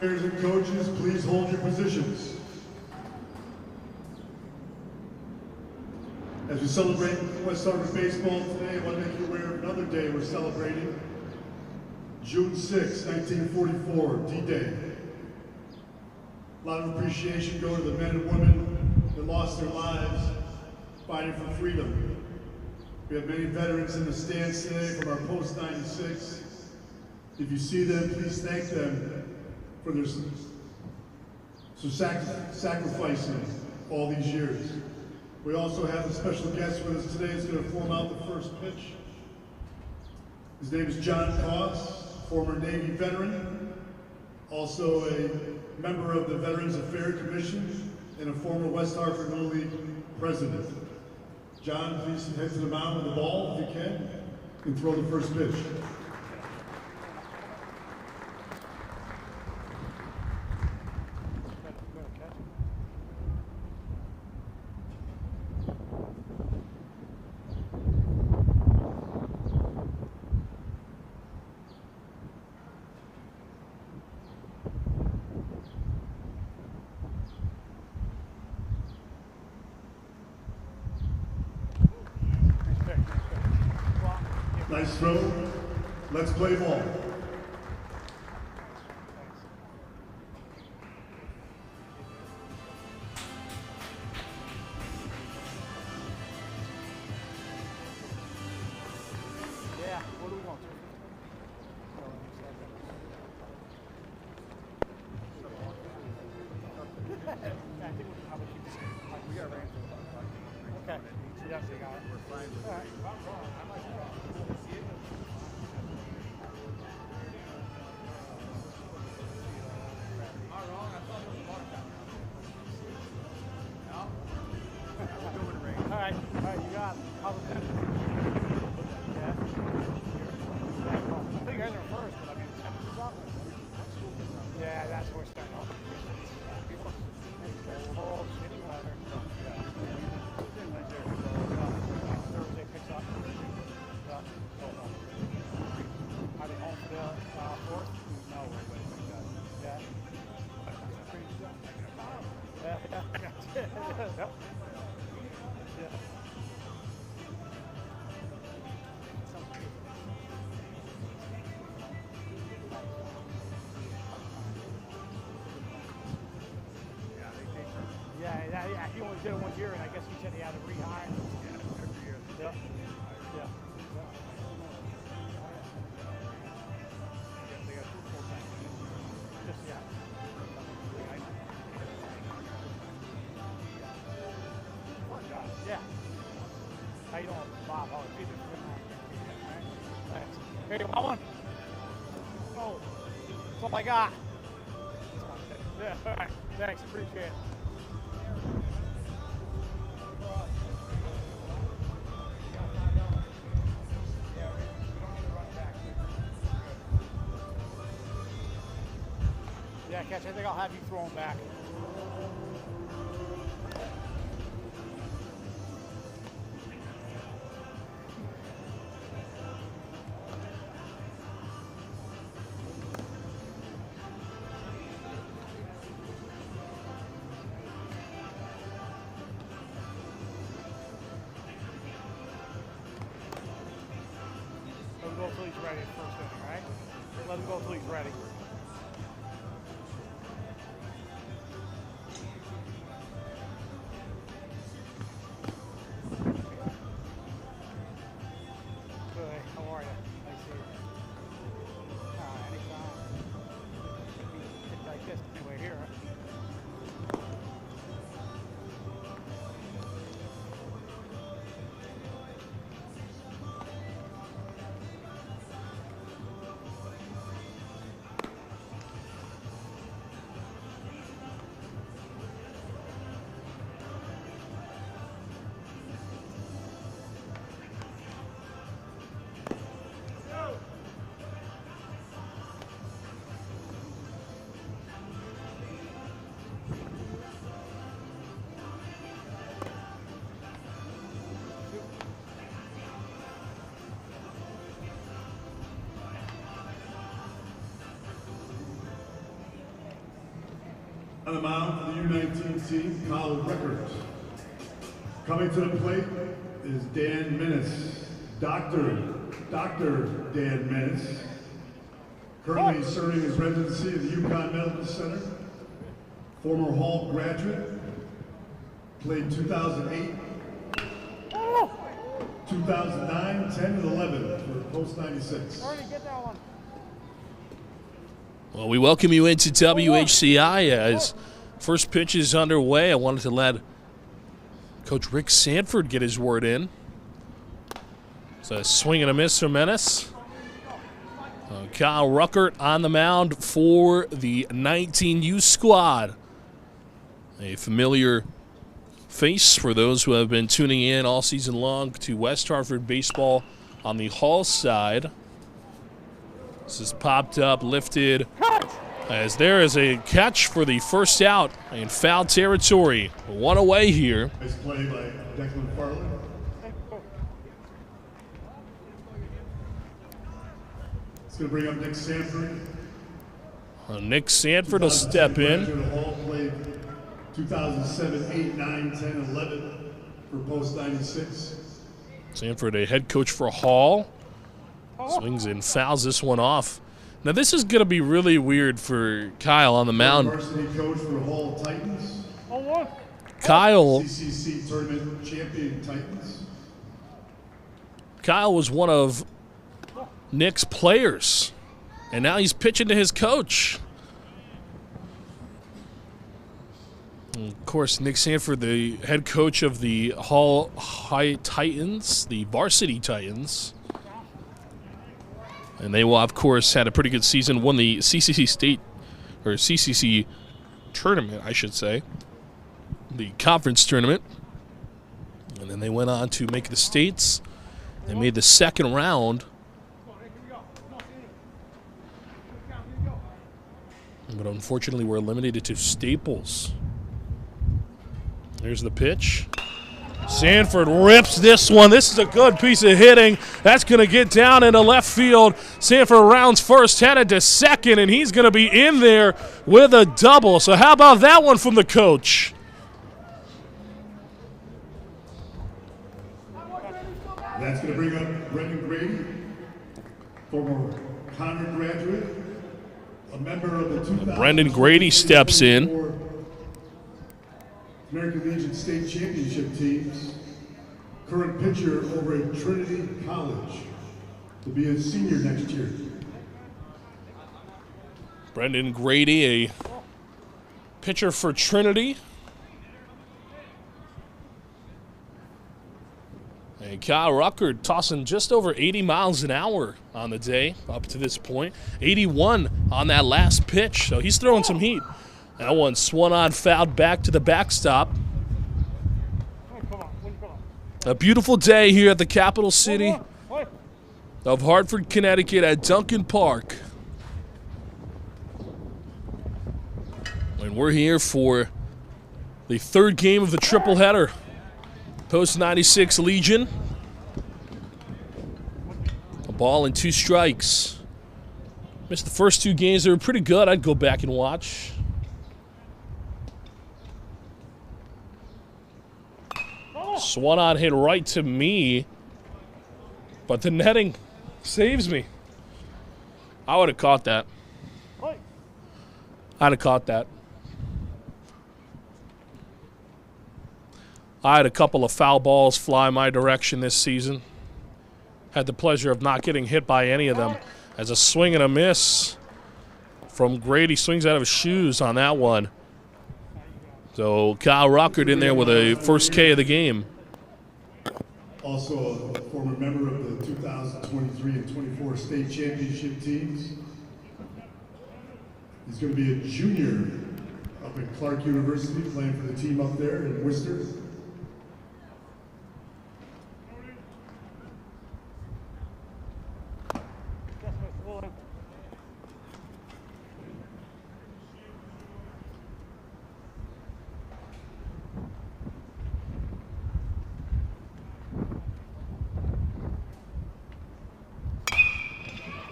Players and coaches, please hold your positions. As we celebrate West Hartford baseball today, I want to make you aware of another day we're celebrating. June 6, 1944, D-Day. A lot of appreciation go to the men and women that lost their lives fighting for freedom. We have many veterans in the stands today from our post 96. If you see them, please thank them for their sacrificing all these years. We also have a special guest with us today who's going to form out the first pitch. His name is John Koss, former Navy veteran, also a member of the Veterans Affairs Commission, and a former West Hartford Little League president. John, please head to the mound with the ball if you can, and throw the first pitch. Nice throw. Let's play ball. Yeah, what do we want? I think we probably keep the same. We got ran for okay. Yes, we got it. We're fine. All right. All right, you got it. How's it been? Yeah. I think you guys are first, but I mean, temperature's up. Yeah, that's where we're starting off. Cold, shitty weather. Thursday picks up. Are they home for the fourth? No, yeah. Yeah. Yeah, he only did it 1 year, and I guess he said he had to rehire. Yeah, every year. Yeah. Yeah. They got 2 full-time. Just, yeah. Yeah. How you doing, Bob? Oh, Jesus. Thanks. Here, you want one? Oh, that's all I got. Yeah, all right. Thanks, appreciate it. Yeah, Catch, I think I'll have you throw him back. Let him go until he's ready at first inning, right? Let him go until he's ready. On the mound for the U19 team, Kyle Record. Coming to the plate is Dan Menace, Dr. Dan Menace. Currently serving his residency at the UConn Medical Center. Former Hall graduate. Played 2008, 2009, 10, and 11 for Post 96. Well, we welcome you into WHCI as first pitch is underway. I wanted to let Coach Rick Sanford get his word in. It's a swing and a miss from Menace. Kyle Ruckert on the mound for the 19U squad. A familiar face for those who have been tuning in all season long to West Hartford baseball on the Hall side. This is popped up, lifted, as there is a catch for the first out in foul territory. One away here. Nice play by Declan Farley. It's going to bring up Nick Sanford. Nick Sanford will step in. Hall played 2007, 8, 9, 10, 11 for Post 96. Sanford, a head coach for Hall. Swings and fouls this one off. Now this is going to be really weird for Kyle on the mound. Varsity coach for Hall Titans. Kyle. CCC tournament champion Titans. Kyle was one of Nick's players, and now he's pitching to his coach. And of course, Nick Sanford, the head coach of the Hall High Titans, the varsity Titans. And they will, of course, had a pretty good season, won the CCC state, or CCC tournament, I should say, the conference tournament. And then they went on to make the states. They made the second round. But unfortunately, we're eliminated to Staples. There's the pitch. Sanford rips this one. This is a good piece of hitting. That's going to get down into left field. Sanford rounds first, headed to second, and he's going to be in there with a double. So how about that one from the coach? That's going to bring up Brendan Grady, former Conard graduate, a member of the 2000 Brendan Grady steps in. American Legion State Championship teams, current pitcher over at Trinity College, to be a senior next year. Brendan Grady, a pitcher for Trinity. And Kyle Ruckert tossing just over 80 miles an hour on the day up to this point. 81 on that last pitch, so he's throwing some heat. That one swung on, fouled back to the backstop. A beautiful day here at the capital city of Hartford, Connecticut at Duncan Park. And we're here for the third game of the triple header. Post 96 Legion. A ball and 2 strikes. Missed the first 2 games. They were pretty good. I'd go back and watch. Swung on, hit right to me, but the netting saves me. I would have caught that. I'd have caught that. I had a couple of foul balls fly my direction this season. Had the pleasure of not getting hit by any of them. As a swing and a miss from Grady, swings out of his shoes on that one. So Kyle Ruckert in there with a first K of the game. Also a former member of the 2023 and 24 state championship teams. He's going to be a junior up at Clark University, playing for the team up there in Worcester.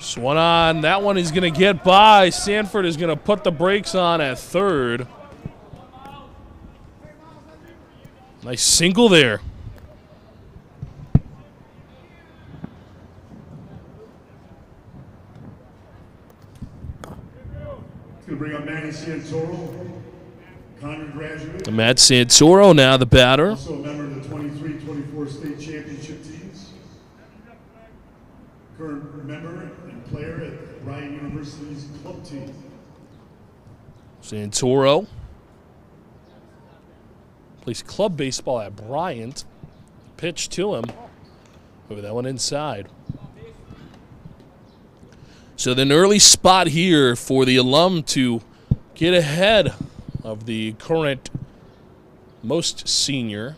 Swung on. That one is going to get by. Sanford is going to put the brakes on at third. Nice single there. Going to bring up Manny Santoro, Conner graduate. The Matt Santoro now the batter. Also a member of the 23-24 state championship teams. Current member and player at Bryant University's club team. Santoro plays club baseball at Bryant. Pitch to him. Over that one inside. So an early spot here for the alum to get ahead of the current most senior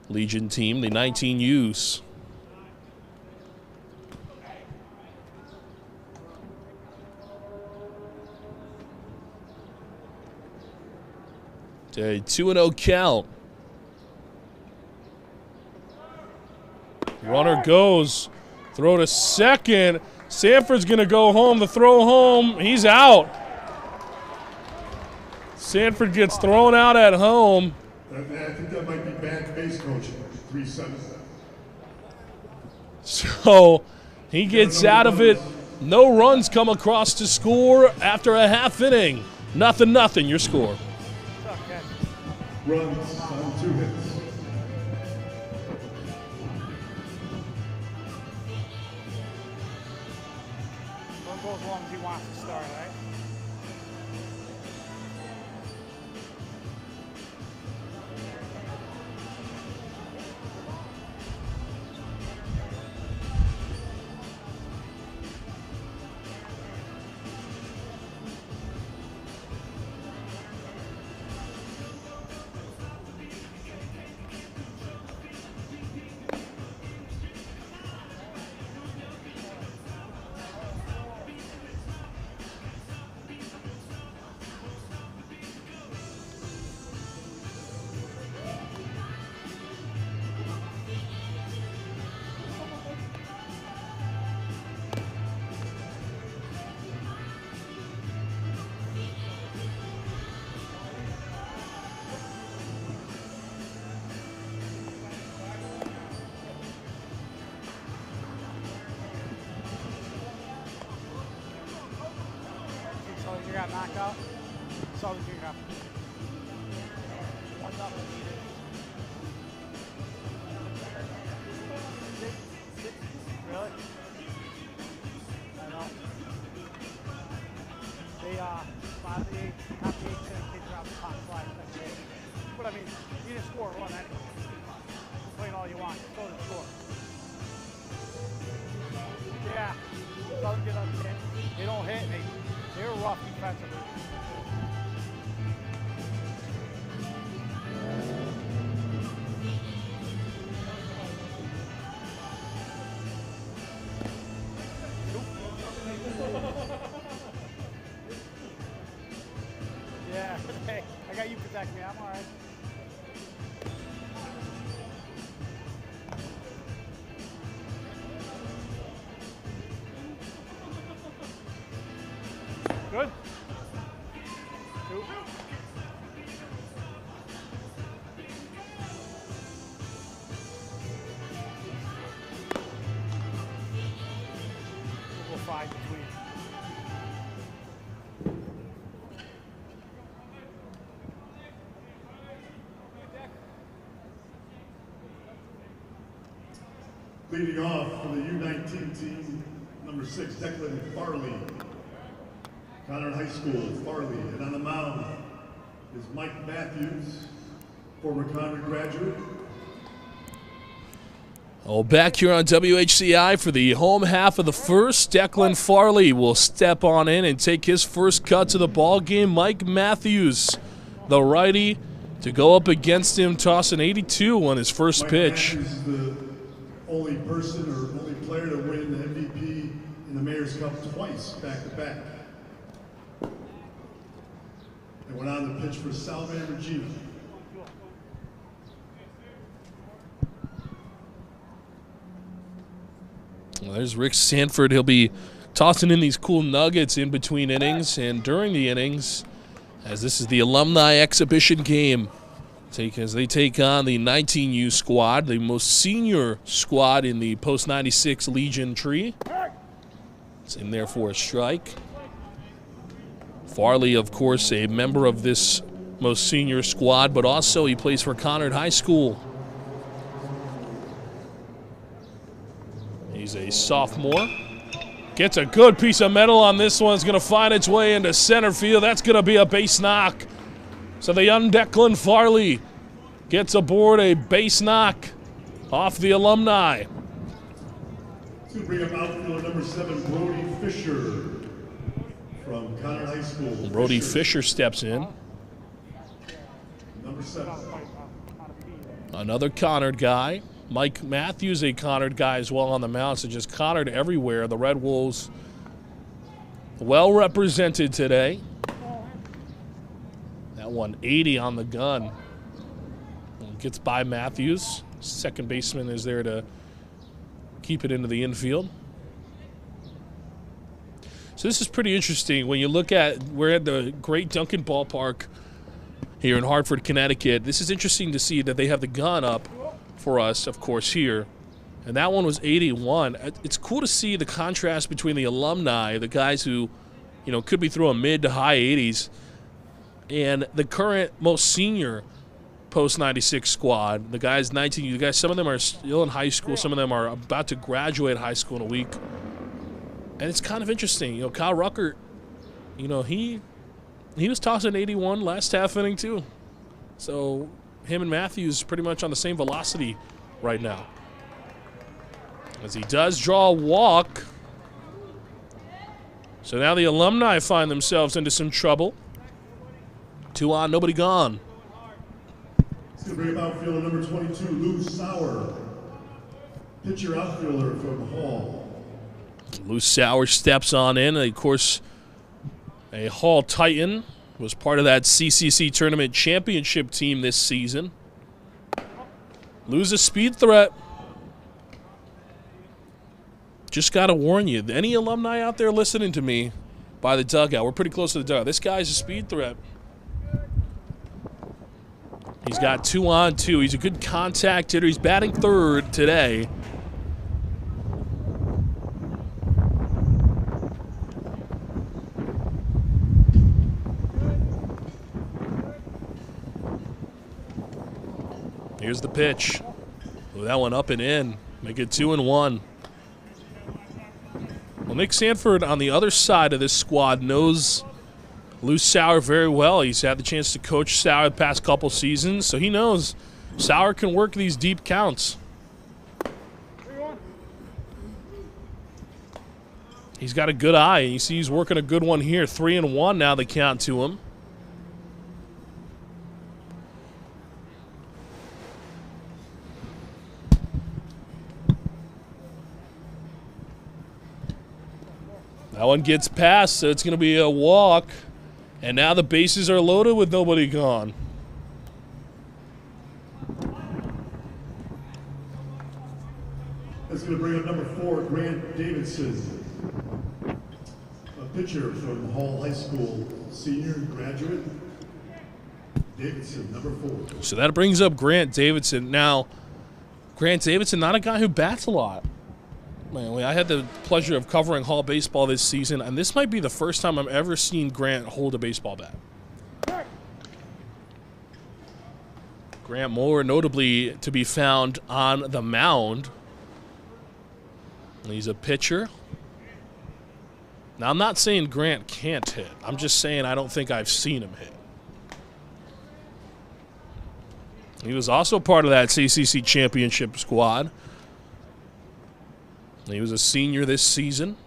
Legion team, the 19Us. A 2-0 count. Runner goes. Throw to second. Sanford's going to go home. The throw home. He's out. Sanford gets thrown out at home. I think that might be bad base coaching. 3-7. So he gets out of it. No runs come across to score after a half inning. 0-0 your score. Runs on 2 hits. Don't go as long as he wants to start, right? You got knocked out. So you got 1-0 needed. Really? I know. They top 8 kids around the top 5. But I mean, you didn't score one anyway. Playing all you want. Go to the score. Yeah. Doesn't get understand. They don't hit. They're rough defensively. Yeah, hey, I got you protect me. I'm all right. Good. 2. We'll go 5 between. Leading off for the U19 team, number 6, Declan Farley. Conner High School, Farley. And on the mound is Mike Matthews, former Conner graduate. Oh, back here on WHCI for the home half of the first. Declan Farley will step on in and take his first cut to the ball game. Mike Matthews, the righty, to go up against him, tossing 82 on his first Mike pitch. Matthews is the only person or only player to win the MVP in the Mayor's Cup twice, back-to-back. And went on to pitch for Salve Regina. Well, there's Rick Sanford. He'll be tossing in these cool nuggets in between innings and during the innings, as this is the alumni exhibition game. as they take on the 19U squad, the most senior squad in the post-96 Legion tree. It's in there for a strike. Farley, of course, a member of this most senior squad, but also he plays for Conard High School. He's a sophomore. Gets a good piece of metal on this one. It's going to find its way into center field. That's going to be a base knock. So the young Declan Farley gets aboard a base knock off the Alumni. To bring up outfielder number 7, Brody Fisher from Conard High School. Brody Fisher steps in. Number 7. Another Conard guy. Mike Matthews, a Conard guy as well on the mound. So just Conard everywhere. The Red Wolves well represented today. That 180 on the gun. Gets by Matthews. Second baseman is there to keep it into the infield. So this is pretty interesting. When you look at, we're at the Great Duncan Ballpark here in Hartford, Connecticut. This is interesting to see that they have the gun up for us, of course, here. And that one was 81. It's cool to see the contrast between the alumni, the guys who, you know, could be throwing mid to high 80s, and the current most senior post-96 squad. The guys 19, the guys, some of them are still in high school, some of them are about to graduate high school in a week. And it's kind of interesting. You know, Kyle Ruckert, you know, he was tossing 81 last half inning too. So him and Matthews pretty much on the same velocity right now. As he does draw a walk. So now the Alumni find themselves into some trouble. 2 on, nobody gone. It's going to bring up outfielder number 22, Lou Sauer. Pitcher outfielder from Hall. Lou Sauer steps on in. Of course, a Hall Titan, was part of that CCC tournament championship team this season. Lou's a speed threat. Just got to warn you, any alumni out there listening to me by the dugout, we're pretty close to the dugout. This guy's a speed threat. He's got 2 on 2. He's a good contact hitter. He's batting third today. Here's the pitch. Oh, that one up and in. Make it 2-1. Well, Nick Sanford on the other side of this squad knows Lou Sauer very well. He's had the chance to coach Sauer the past couple seasons, so he knows Sauer can work these deep counts. He's got a good eye. You see he's working a good one here. 3-1 now the count to him. That one gets past, so it's going to be a walk. And now the bases are loaded with nobody gone. That's going to bring up number 4, Grant Davidson. A pitcher from Hall High School, senior graduate. Davidson, number 4. So that brings up Grant Davidson. Now, Grant Davidson, not a guy who bats a lot. Man, I had the pleasure of covering Hall baseball this season, and this might be the first time I've ever seen Grant hold a baseball bat. Grant more notably to be found on the mound. He's a pitcher. Now, I'm not saying Grant can't hit. I'm just saying I don't think I've seen him hit. He was also part of that CCC championship squad. He was a senior this season.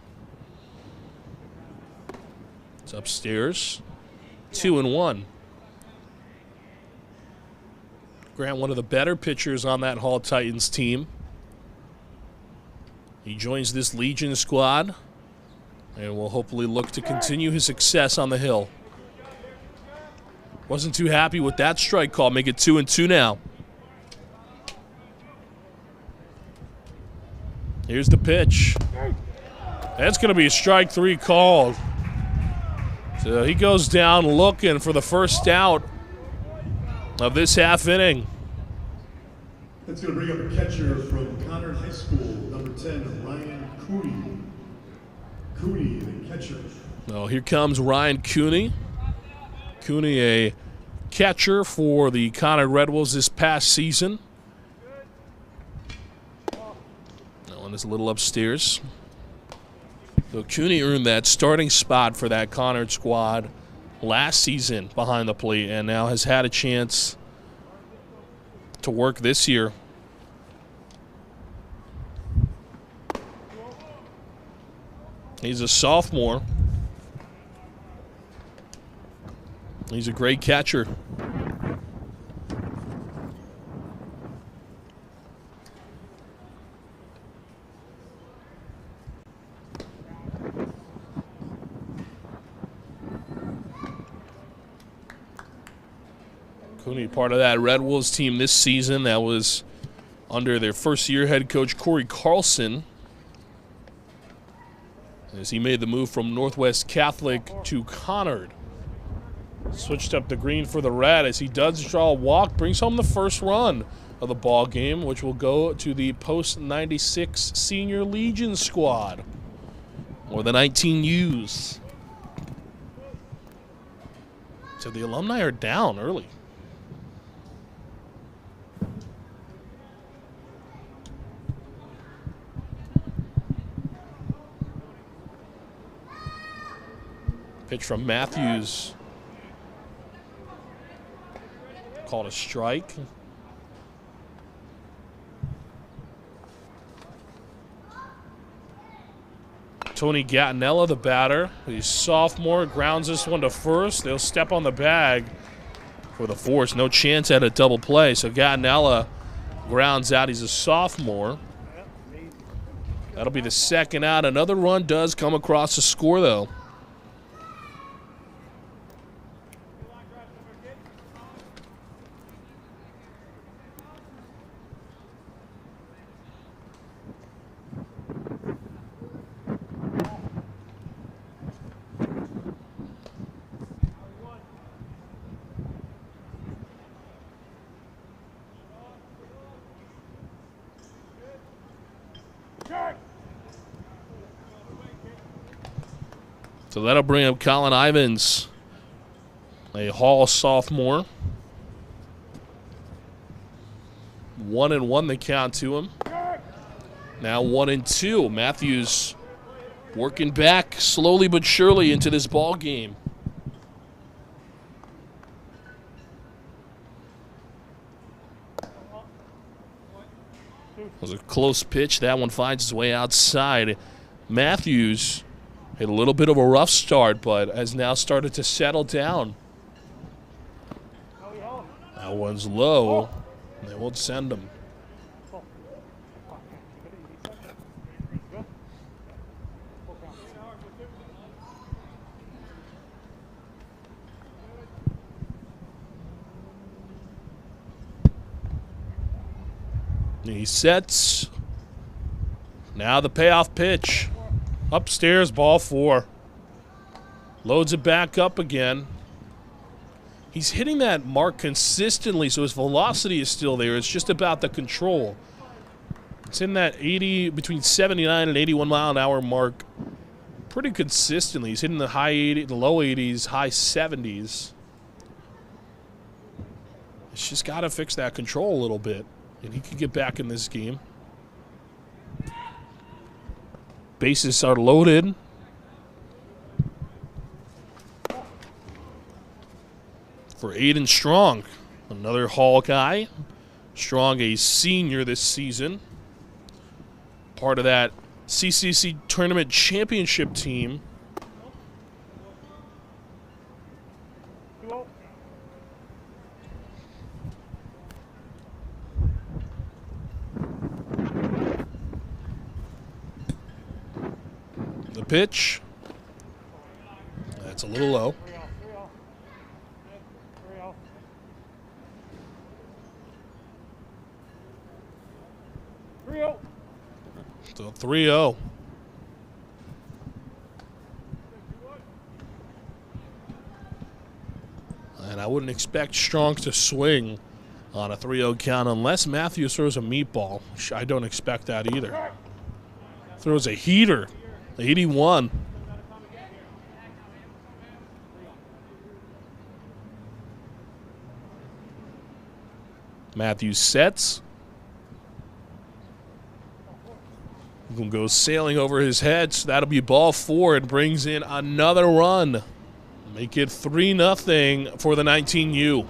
It's upstairs. 2-1. Grant, one of the better pitchers on that Hall Titans team. He joins this Legion squad and will hopefully look to continue his success on the hill. Wasn't too happy with that strike call. Make it 2-2 now. Here's the pitch. That's going to be a strike 3 called. So he goes down looking for the first out. of this half inning. That's going to bring up a catcher from Conard High School, number 10, Ryan Cooney. Cooney, the catcher. Oh, here comes Ryan Cooney. Cooney, a catcher for the Conard Red Wolves this past season. That one is a little upstairs. So Cooney earned that starting spot for that Conard squad last season behind the plate and now has had a chance to work this year. He's a sophomore. He's a great catcher. Cooney, part of that Red Wolves team this season that was under their first-year head coach Corey Carlson, as he made the move from Northwest Catholic to Conard. Switched up the green for the red as he does draw a walk, brings home the first run of the ball game, which will go to the post-96 Senior Legion squad, or the 19 U's. So the Alumni are down early. Pitch from Matthews. Called a strike. Tony Gattinella, the batter. He's sophomore, grounds this one to first. They'll step on the bag for the force. No chance at a double play. So Gattinella grounds out. He's a sophomore. That'll be the second out. Another run does come across the score, though. So that'll bring up Colin Ivins, a Hall sophomore. 1-1 the count to him. Now 1-2. Matthews working back slowly but surely into this ball game. It was a close pitch. That one finds its way outside. Matthews had a little bit of a rough start, but has now started to settle down. That one's low. They won't send him. He sets. Now the payoff pitch. Upstairs, ball 4. Loads it back up again. He's hitting that mark consistently, so his velocity is still there. It's just about the control. It's in that 80, between 79 and 81 mile an hour mark pretty consistently. He's hitting the high 80, the low 80s, high 70s. It's just got to fix that control a little bit, and he can get back in this game. Bases are loaded. For Aiden Strong, another Hall guy. Strong, a senior this season. Part of that CCC Tournament Championship team. The pitch. That's a little low. So 3-0. And I wouldn't expect Strong to swing on a 3-0 count unless Matthews throws a meatball. I don't expect that either. Throws a heater, 81. Matthews sets. Goes sailing over his head, so that'll be ball 4 and brings in another run. Make it 3-0 for the 19U.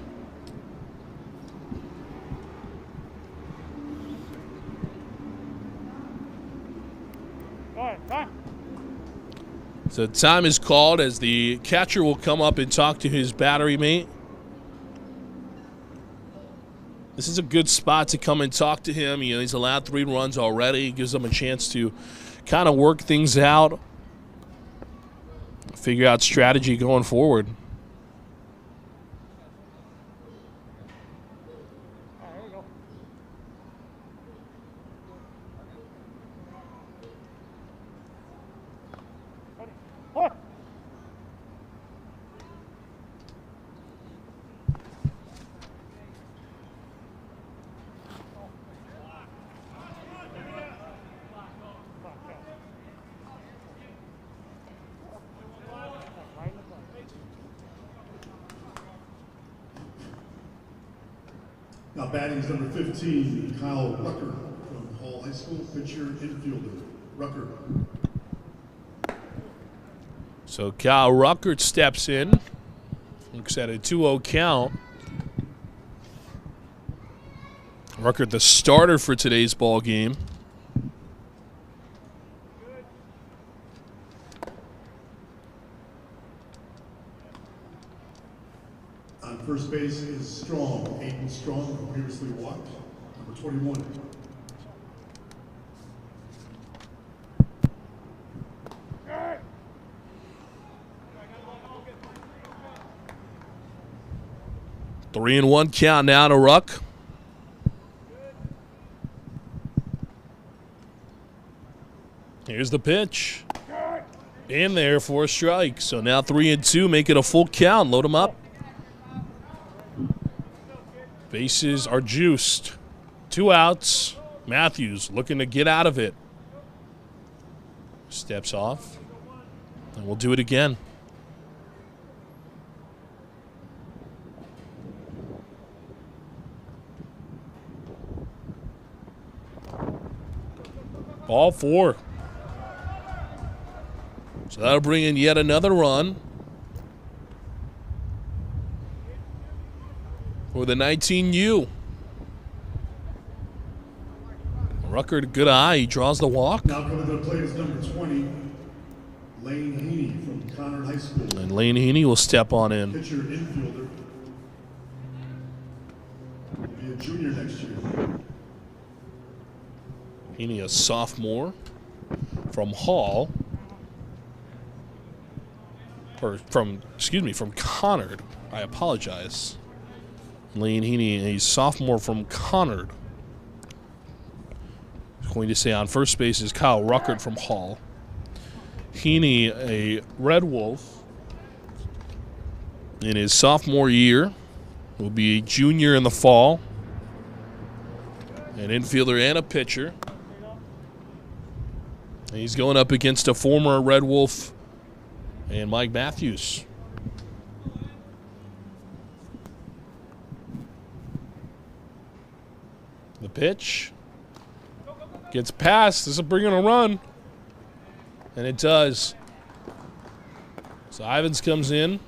So time is called as the catcher will come up and talk to his battery mate. This is a good spot to come and talk to him. You know, he's allowed 3 runs already. Gives him a chance to kind of work things out, figure out strategy going forward. There you go. Ready. Four. Now batting is number 15, Kyle Rucker from Hall High School, pitcher, infielder. Rucker. So Kyle Ruckert steps in. Looks at a 2-0 count. Ruckert, the starter for today's ball game. On first base is Strong, Aiden Strong, who previously walked, number 21. Three and 1 count now to Ruck. Here's the pitch. In there for a strike. So now 3 and 2, make it a full count. Load him up. Bases are juiced. 2 outs. Matthews looking to get out of it. Steps off. And we'll do it again. Ball 4. So that'll bring in yet another run for the 19U. Rucker, good eye. He draws the walk. Now coming to the plate is number 20, Lane Heaney from Conard High School. And Lane Heaney will step on in. Pitcher, infielder. Will be a junior next year. Heaney, a sophomore from Hall. Or from Conard. I apologize. Lane Heaney, a sophomore from Conard. Going to say on first base is Kyle Ruckert from Hall. Heaney, a Red Wolf in his sophomore year. Will be a junior in the fall. An infielder and a pitcher. And he's going up against a former Red Wolf and Mike Matthews. The pitch gets past. This will bring in a run. And it does. So Ivins comes in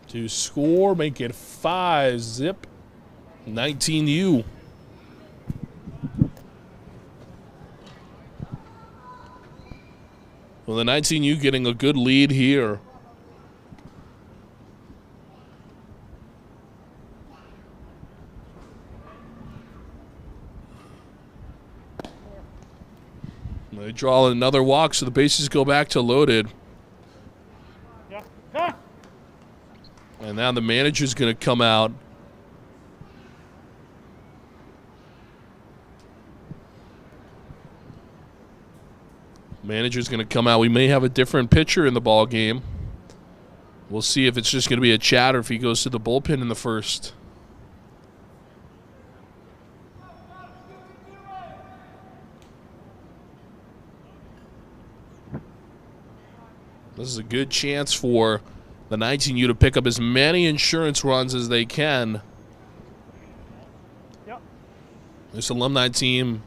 to score, make it 5-zip. 19U. Well, the 19U getting a good lead here. They draw another walk, so the bases go back to loaded. And now the manager's going to come out. Manager's going to come out. We may have a different pitcher in the ball game. We'll see if it's just going to be a chat or if he goes to the bullpen in the first. This is a good chance for the 19U to pick up as many insurance runs as they can. Yep. This Alumni team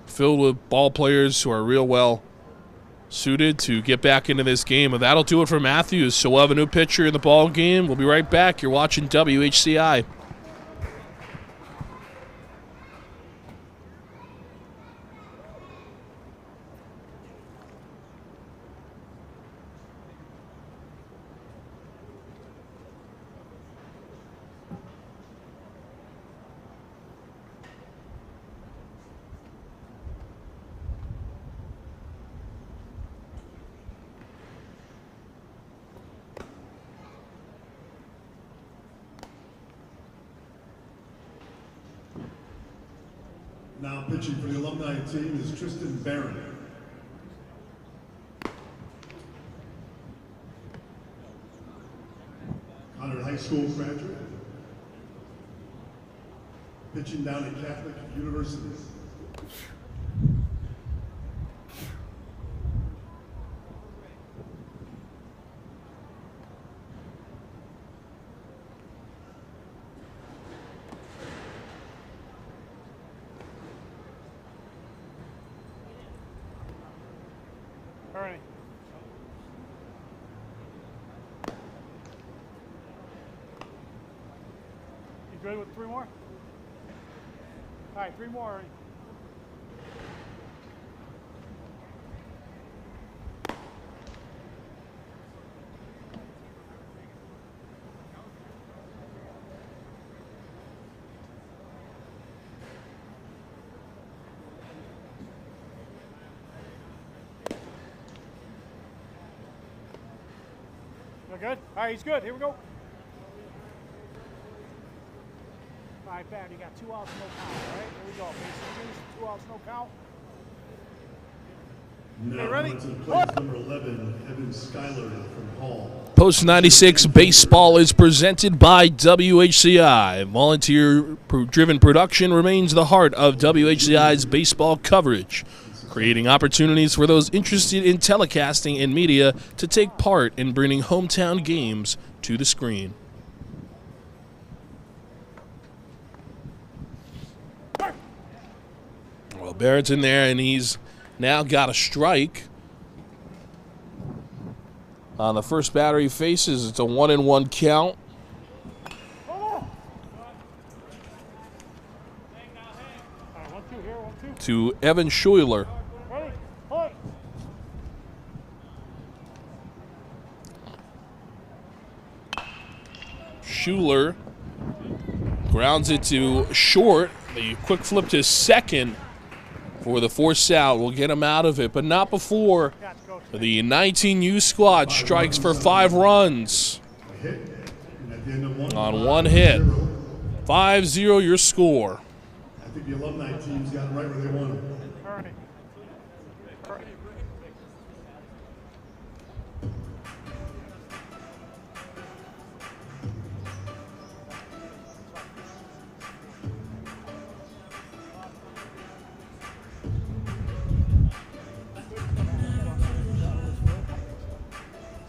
filled with ball players who are real well suited to get back into this game. And that'll do it for Matthews. So we'll have a new pitcher in the ball game. We'll be right back. You're watching WHCI. Now pitching for the Alumni team is Tristan Barron. Conard High School graduate. Pitching down at Catholic University. Ernie. You good with 3 more? All right, 3 more, Ernie. You're good? All right, he's good. Here we go. All right, Barry, you got 2 outs, no count. All right, here we go. Basic juice, 2 outs, no count. Now ready? on to place number 11, Evan Schuyler from Hall. Post 96 Baseball is presented by WHCI. Volunteer-driven production remains the heart of WHCI's baseball coverage, creating opportunities for those interested in telecasting and media to take part in bringing hometown games to the screen. Well, Barrett's in there, and he's now got a strike. On the first batter he faces, it's a 1-1 count. All right, 1-2 here, 1-2. To Evan Schuyler. Ready? Point. Schuyler grounds it to short. The quick flip to second for the force out will get him out of it, but not before Catch, coach. the 19U squad strikes for 5 runs A hit, and at the end of one, on 1 hit. 5-0. 5-0 your score. I think the Alumni team's got it right where they want them. Ernie. Ernie.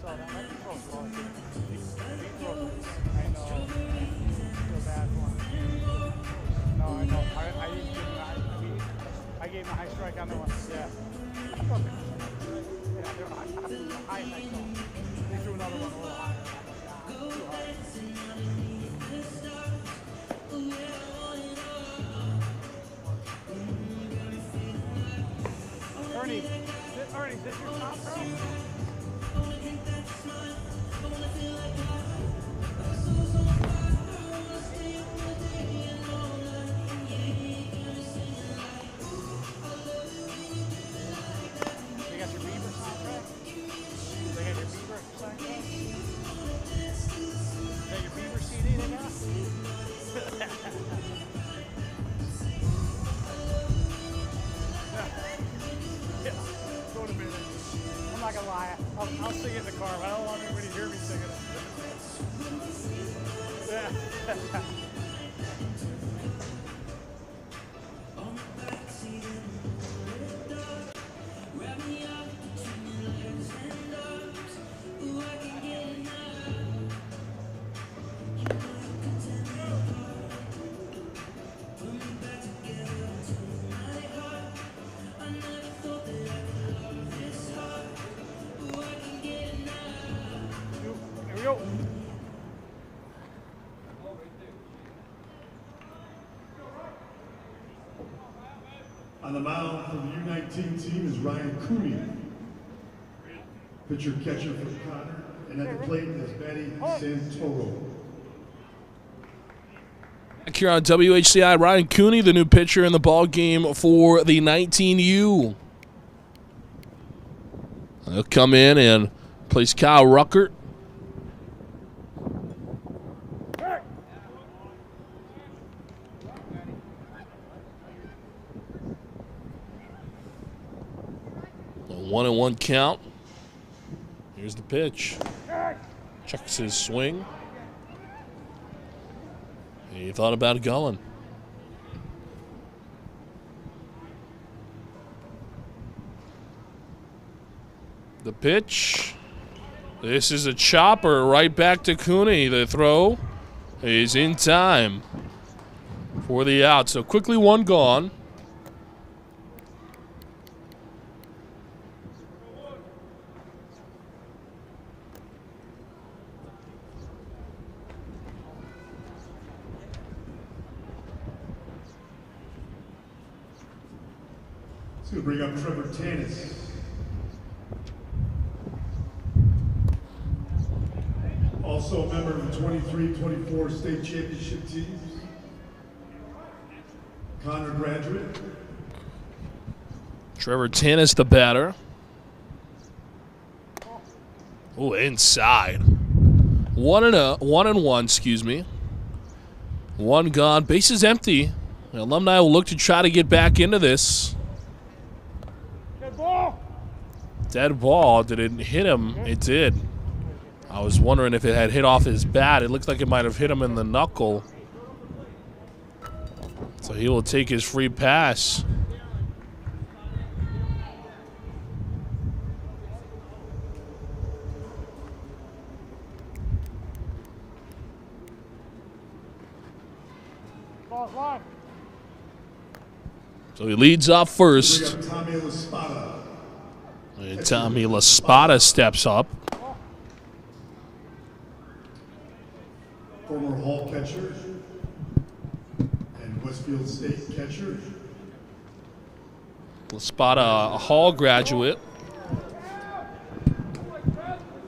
So that might be close. Well, he throws it. I know. Feel bad for him. No, I know. I didn't give him. I gave him a high strike on the one. Yeah. Perfect. Yeah, they're high as I saw. They threw another one a little higher. Too high. Ernie, is this your top, bro? They got your Beaver soundtrack? They got your Beaver soundtrack? Is that your Beaver CD they got? Yeah, go to bed. I'm not gonna lie. I'll sing it in the car, but I don't want anybody to hear me singing it. Here we go. On the mound for the U19 team is Ryan Cooney. Pitcher catcher for Connor, and at the plate is Betty Santoro. Back here on WHCI, Ryan Cooney, the new pitcher in the ball game for the 19U. He'll come in and plays Kyle Ruckert. A 1-1 count. Here's the pitch. Checks his swing. He thought about going. The pitch. This is a chopper right back to Cooney. The throw is in time for the out. So quickly one gone. Let's go bring up Trevor Tanis. Also a member of the 23-24 state championship teams. Connor graduate. Trevor Tanis, the batter. Oh, inside. 1-1, excuse me. One gone. Bases empty. The Alumni will look to try to get back into this. Dead ball. Dead ball. Did it hit him? It did. I was wondering if it had hit off his bat. It looked like it might have hit him in the knuckle. So he will take his free pass. Ball's line. So he leads off first. Bring up Tommy LaSpada. And Tommy LaSpada steps up. Former Hall catcher and Westfield State catcher. LaSpada, a Hall graduate.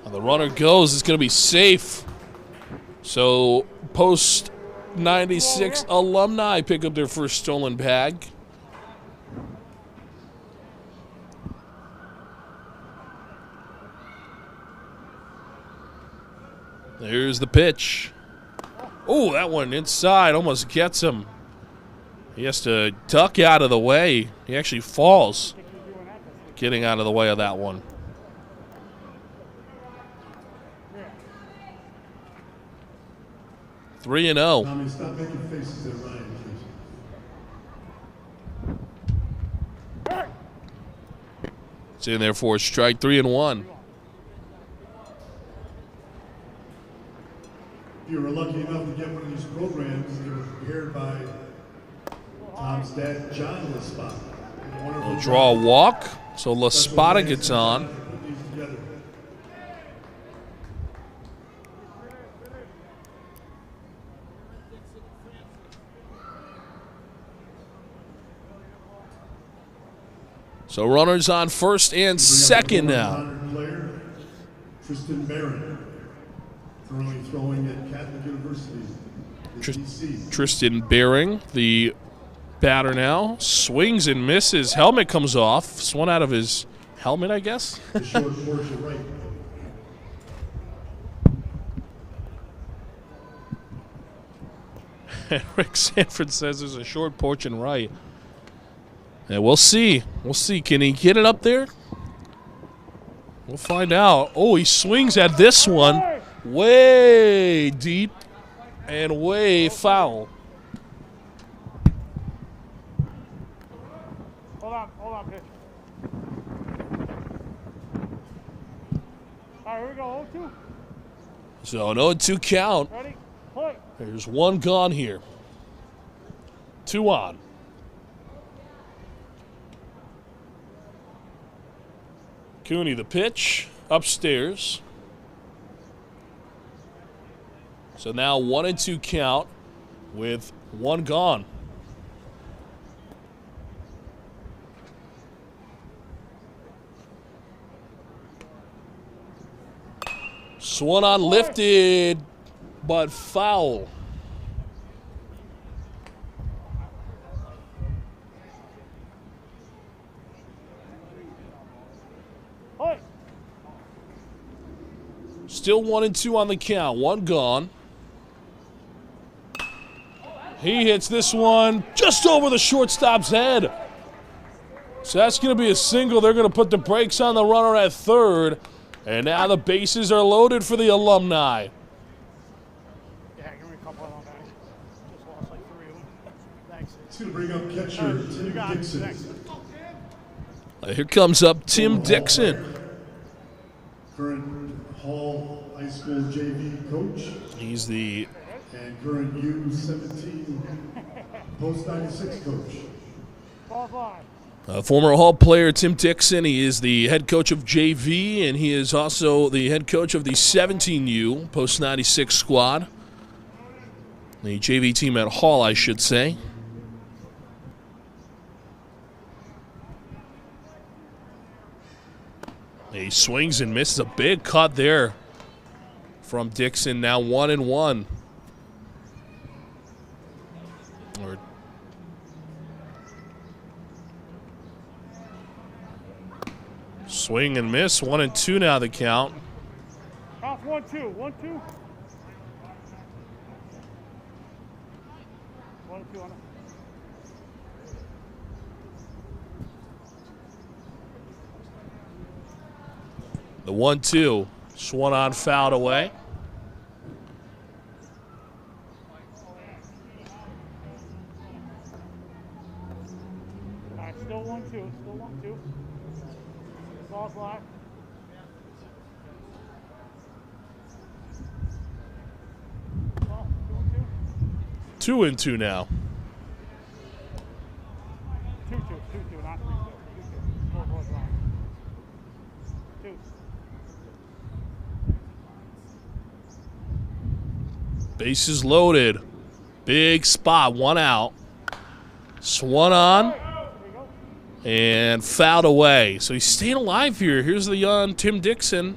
And the runner goes. It's going to be safe. So post 96 Alumni pick up their first stolen bag. There's the pitch. Oh, that one inside almost gets him. He has to duck out of the way. He actually falls getting out of the way of that one. Three and 0. Tommy, stop making faces at Ryan, please. It's in there for a strike. 3-1. If you were lucky enough to get one of these programs, they were prepared by Tom's dad, John LaSpada. We'll draw a walk, so LaSpada gets on. So runners on first and second now. Player, Tristan Barron, currently throwing at Catholic University, DC. Tristan Bering, the batter now, swings and misses. Helmet comes off. Swung out of his helmet, I guess. The short porch to right. Rick Sanford says there's a short porch and right. Yeah, we'll see. We'll see. Can he get it up there? We'll find out. Oh, he swings at this one way deep. and way foul. Hold on, pitch. All right, here we go, 0-2. So an 0-2 count. Ready, play. There's one gone here. 2 on. Cooney the pitch, upstairs. So now 1-2 count with 1 gone. Swung on, lifted, but foul. Play. Still 1-2 on the count. 1 gone. He hits this one just over the shortstop's head. So that's going to be a single. They're going to put the brakes on the runner at third. And now the bases are loaded for the Alumni. Yeah, give me a couple of them, guys. Just lost like 3 of them. Thanks. It's going to bring up catcher You Tim got it. Dixon. Thanks. Here comes up Tim Dixon. Current Hall High School JV coach He's the and current U17 Post 96 coach. Ball's live. former Hall player Tim Dixon. He is the head coach of JV, and he is also the head coach of the 17U Post 96 squad. The JV team at Hall, I should say. He swings and misses. A big cut there from Dixon. Now 1-1. Or swing and miss. 1-2 now the count. Off 1-2. 1-2. 1-2 on it. The 1-2. Swung on, fouled away. All right, still 1-2. Still 1-2. Ball's live. Ball, 2-2. 2-2 now. 2-2, not 3-2. 2-2. Scoreboard's live. 2. Bases loaded. Big spot. 1 out. Swung on and fouled away. So he's staying alive here. Here's the young Tim Dixon.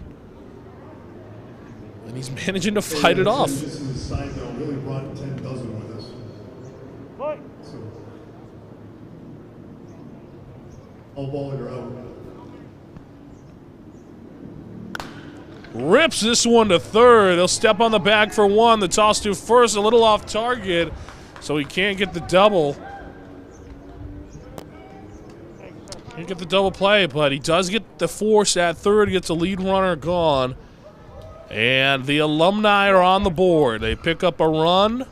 And he's managing to fight it off. This is a side that really brought 10 dozen with us. Play. So, all ball or out. Rips this one to third. They'll step on the bag for 1. The toss to first, a little off target, so he can't get the double. Can't get the double play, but he does get the force at third, gets a lead runner gone. And the Alumni are on the board. They pick up a run,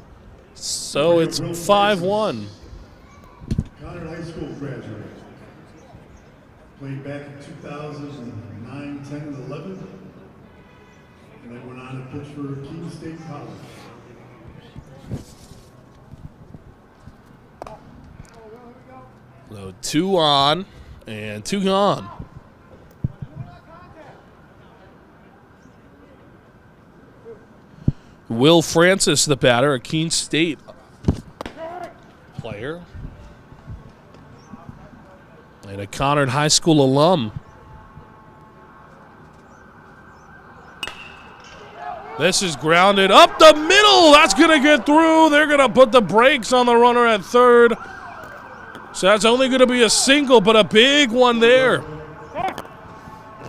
so it's 5-1. Conard High School graduate. Played back in 2009, 10, and 11. And then went on to pitch for Keene State College. So 2 on and 2 gone. Will Francis, the batter, a Keene State player. And a Conard High School alum. This is grounded up the middle. That's going to get through. They're going to put the brakes on the runner at third. So that's only going to be a single, but a big one there.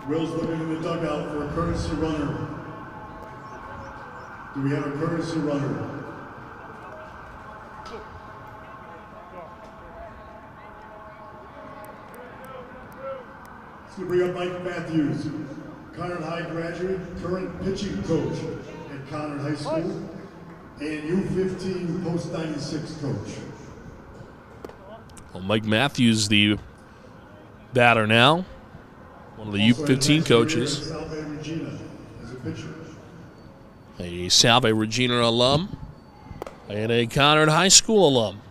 Will's looking in the dugout for a courtesy runner. Do we have a courtesy runner? It's going to bring up Mike Matthews, Conard High graduate, current pitching coach at Conard High School. and U15 post 96 coach. Well, Mike Matthews, the batter now, one of the Also U15 next coaches. year, Salve Regina as a pitcher. A Salve Regina alum and a Conard High School alum.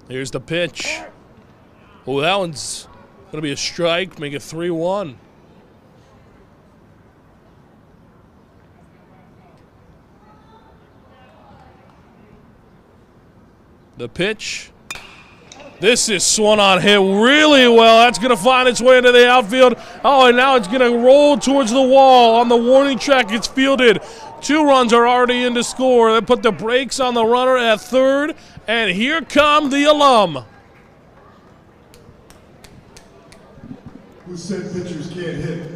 Here's the pitch. Oh, that one's going to be a strike, make it 3-1. The pitch. This is swung on, hit really well. That's going to find its way into the outfield. Oh, and now it's going to roll towards the wall. On the warning track, it's fielded. 2 runs are already in to score. They put the brakes on the runner at third, and here come the alum. Who said pitchers can't hit?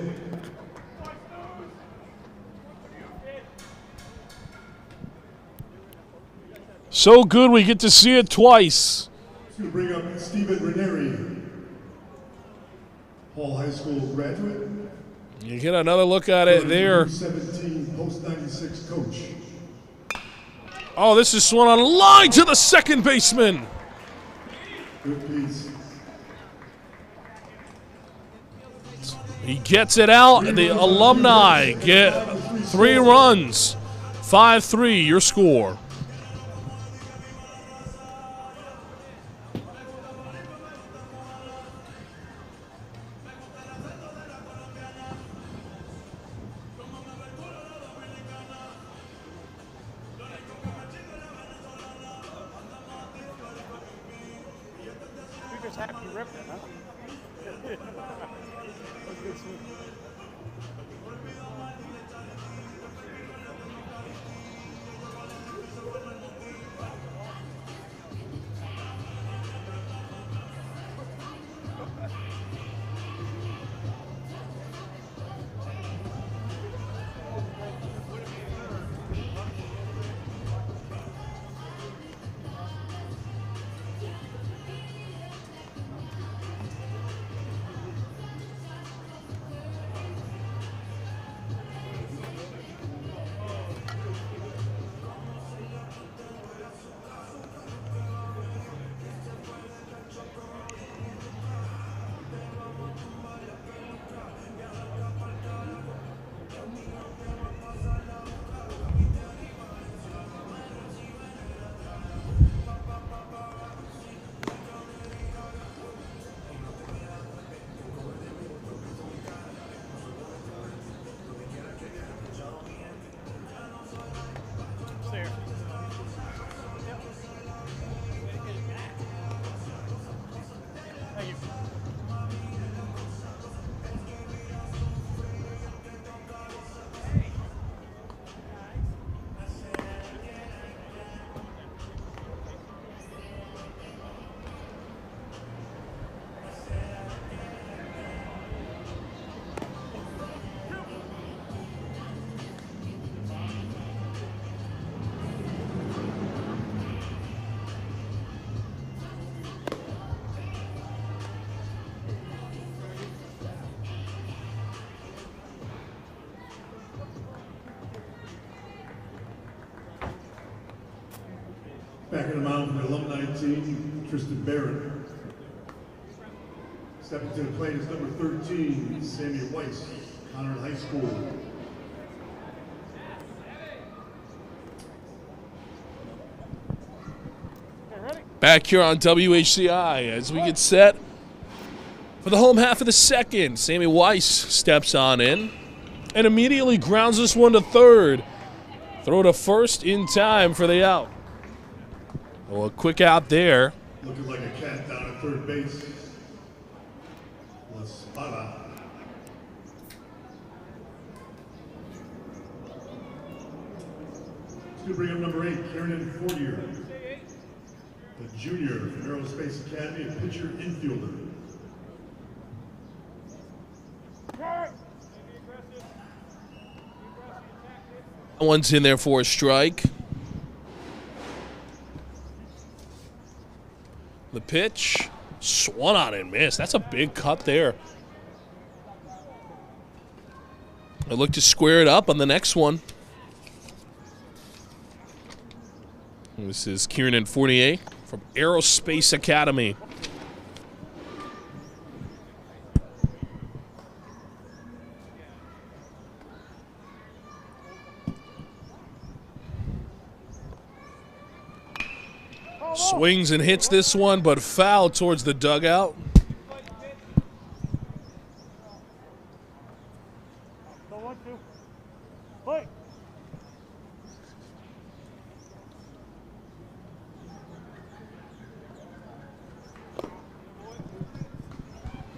So good we get to see it twice. Let's going to bring up Stephen Ranieri, Hall High School graduate. You get another look at it there. U17 post 96 coach. Oh, this is swung on line to the second baseman. Good piece. He gets it out, and the Alumni get 3 runs. 5-3, your score. You just happy you ripped it, huh? Back in the mound from the alumni team, Tristan Barrett. Stepping to the plate is number 13, Sammy Weiss, Conard High School. Back here on WHCI as we get set for the home half of the second. Sammy Weiss steps on in and immediately grounds this one to third. Throw to first in time for the out. Well, a quick out there. Looking like a cat down at third base. La Spada. Let's go bring up number 8, Kieran Fortier. The junior from Aerospace Academy, a pitcher infielder. That one's in there for a strike. The pitch. Swung on and missed. That's a big cut there. They look to square it up on the next one. This is Kieran Fournier from Aerospace Academy. Swings and hits this one, but foul towards the dugout.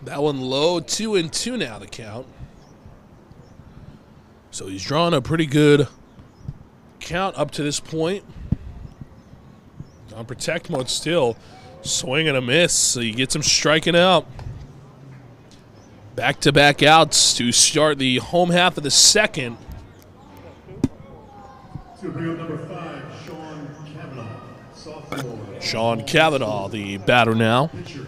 That one low, 2-2 now the count. So he's drawn a pretty good count up to this point. On protect mode still. Swing and a miss. So he gets him striking out. Back-to-back outs to start the home half of the second. To bring up number 5, Sean Cavanaugh, sophomore. Sean Cavanaugh, the batter now. Pitcher.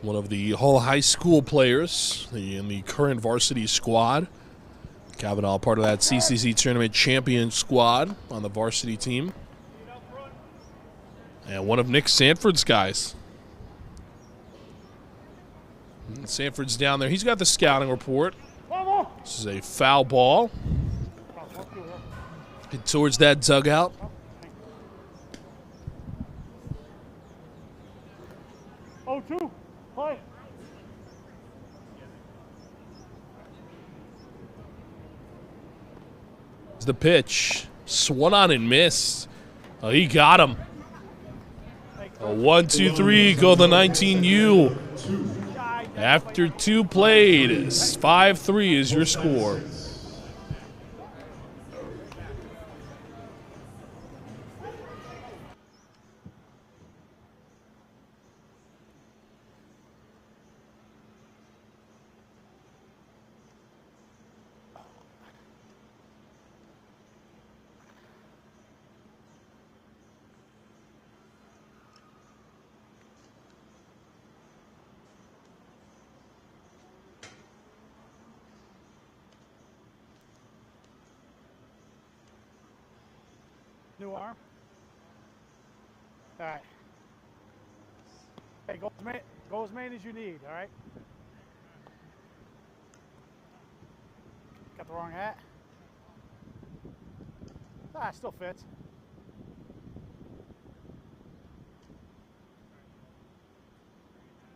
One of the Hull High School players in the current varsity squad. Cavanaugh, part of that CCC tournament champion squad on the varsity team. And one of Nick Sanford's guys. And Sanford's down there. He's got the scouting report. This is a foul ball. Hit towards that dugout. Oh, 2. Play. The pitch. Swung on and missed. Oh, he got him. A 1-2-3, go the 19U. After 2 played, 5-3 is your score. New arm. All right. Hey, go as many as you need, all right? Got the wrong hat. Ah, it still fits.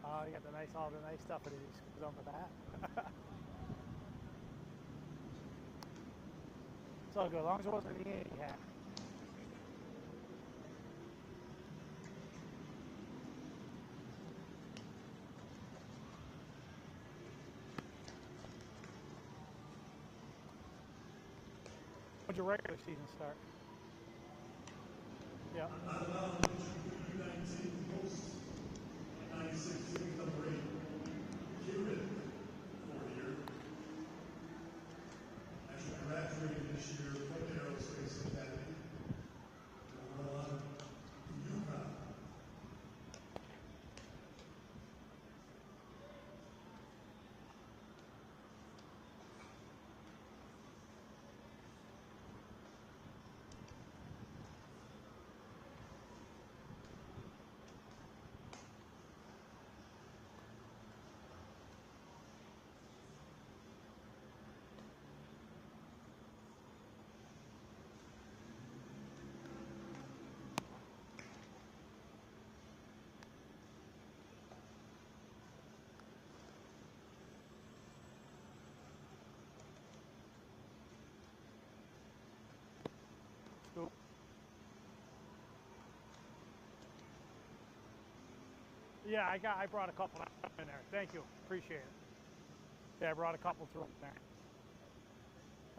Oh, you got all the nice stuff that he screws on with that. It's all good, as long as it wasn't a Yankee hat. When'd your regular season start? Yeah. Actually graduated this year from the Aerospace Academy. Went on to UConn. Yeah, I brought a couple in there. Thank you. Appreciate it. Yeah, I brought a couple through in there.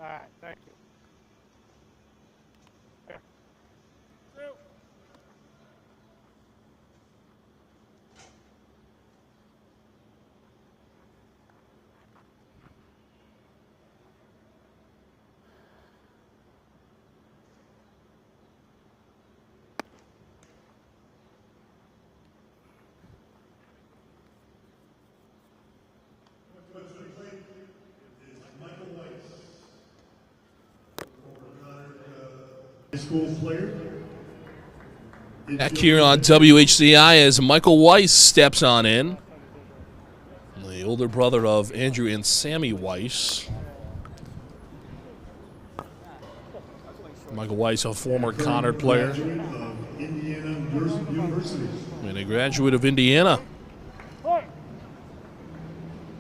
All right, thank you. Here. Through. school player. Back here on WHCI as Michael Weiss steps on in. The older brother of Andrew and Sammy Weiss. Michael Weiss, a former Connard player. Graduate of Indiana University. And a graduate of Indiana.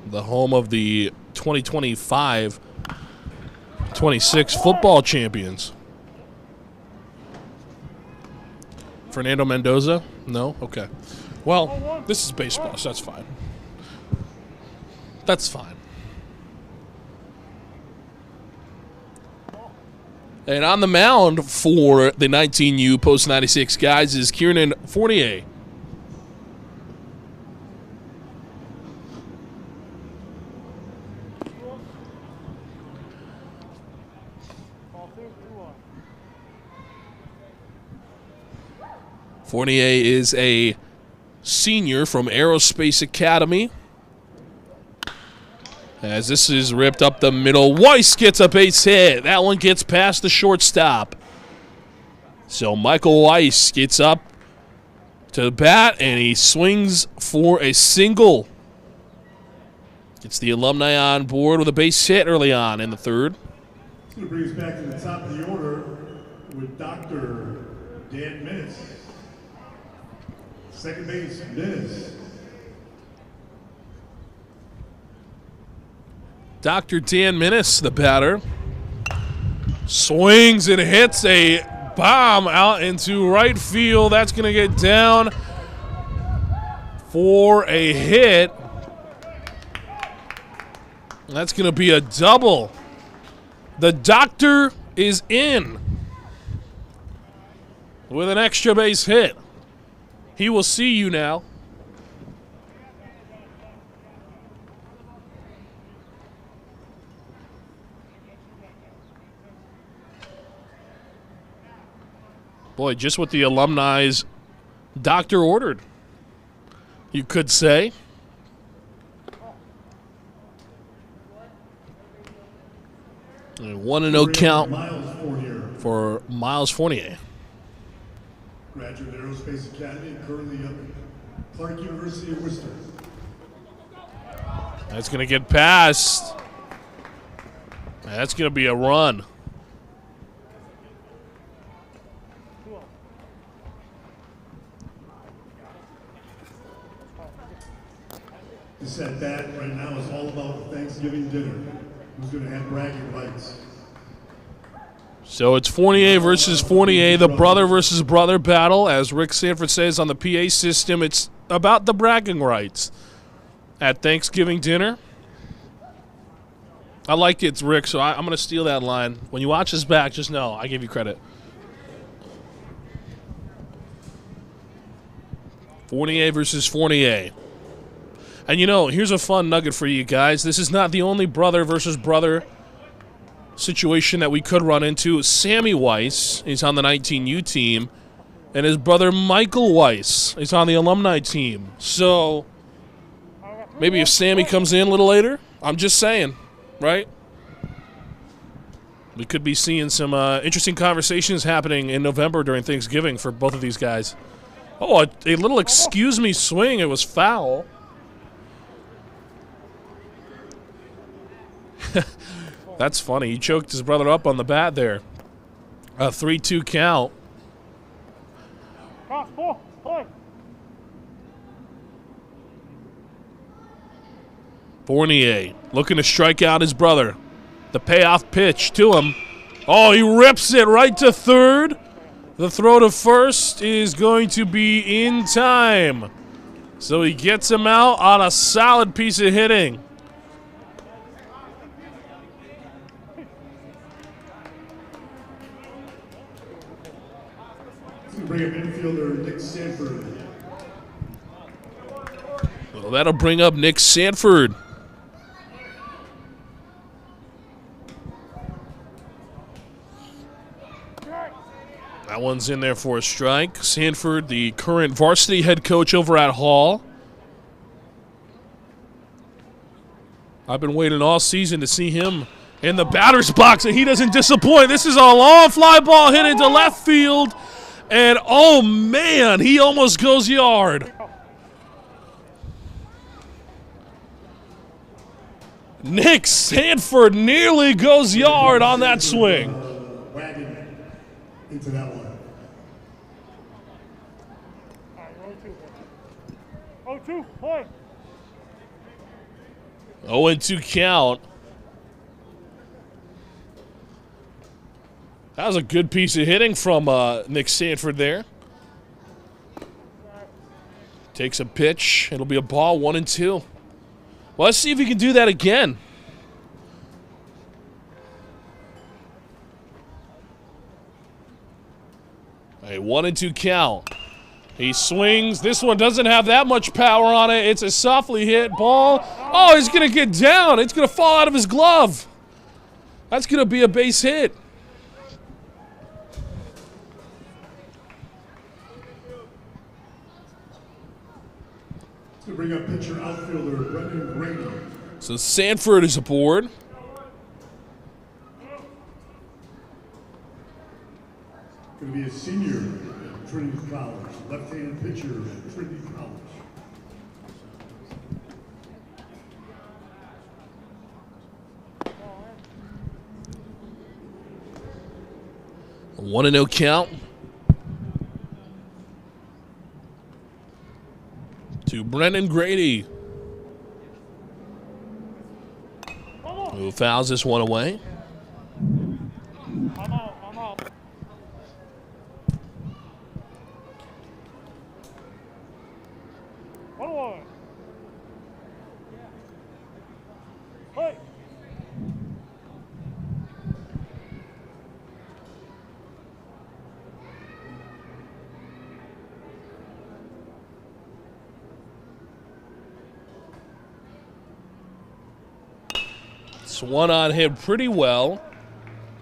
The home of the 2025-26 football champions. Fernando Mendoza? No? Okay. Well, this is baseball, so that's fine. That's fine. And on the mound for the 19U post-96 guys is Kieran Fournier. Fournier is a senior from Aerospace Academy. As this is ripped up the middle, Weiss gets a base hit. That one gets past the shortstop. So Michael Weiss gets up to the bat, and he swings for a single. Gets the Alumni on board with a base hit early on in the third. It's going to bring us back to the top of the order with Dr. Dan Minnis. Second base, Minnis. Dr. Dan Minnis, the batter, swings and hits a bomb out into right field. That's going to get down for a hit. That's going to be a double. The doctor is in with an extra base hit. He will see you now. Boy, just what the alumni's doctor ordered, you could say. A 1-0 count for Miles Fournier. Graduate of Aerospace Academy, currently up at Clark University of Worcester. That's going to get past. That's going to be a run. This at bat right now is all about Thanksgiving dinner. Who's going to have bragging rights? So it's Fournier versus Fournier, the brother versus brother battle. As Rick Sanford says on the PA system, it's about the bragging rights at Thanksgiving dinner. I like it, Rick, so I'm going to steal that line. When you watch this back, just know I give you credit. Fournier versus Fournier. And, you know, here's a fun nugget for you guys. This is not the only brother versus brother situation that we could run into. Sammy Weiss is on the 19U team, and his brother Michael Weiss is on the alumni team. So maybe if Sammy comes in a little later, I'm just saying, right? We could be seeing some interesting conversations happening in November during Thanksgiving for both of these guys. Oh, a little excuse me swing. It was foul. That's funny. He choked his brother up on the bat there. A 3-2 count. Fournier looking to strike out his brother. The payoff pitch to him. Oh, he rips it right to third. The throw to first is going to be in time. So he gets him out on a solid piece of hitting. Bring up infielder Nick Sanford. Well, that'll bring up Nick Sanford. That one's in there for a strike. Sanford, the current varsity head coach over at Hall. I've been waiting all season to see him in the batter's box, and he doesn't disappoint. This is a long fly ball hit into left field, and oh man, he almost goes yard. Nick Sanford nearly goes yard on that swing. Wagon into that one. All right, 0-2. 0-2, play. 0-2 count. That was a good piece of hitting from Nick Sanford there. Takes a pitch. It'll be a ball, 1-2. Well, let's see if he can do that again. A 1-2 count. He swings. This one doesn't have that much power on it. It's a softly hit ball. Oh, he's going to get down. It's going to fall out of his glove. That's going to be a base hit. To bring up pitcher outfielder Brendan Grady. So Sanford is aboard. Going to be a senior at Trinity College, left-handed pitcher at Trinity College. A 1-0 count. To Brendan Grady, who fouls this one away. I'm out. I'm out. One away. Play. One on hit pretty well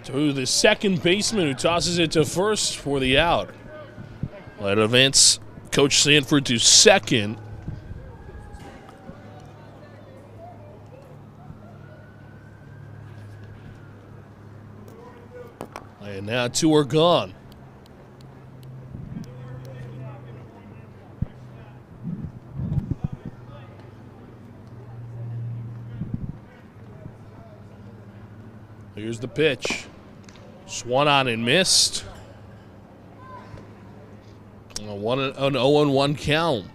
to the second baseman, who tosses it to first for the out. Let advance Coach Sanford to second. And now two are gone. Here's the pitch. Swung on and missed. An 0-1 count.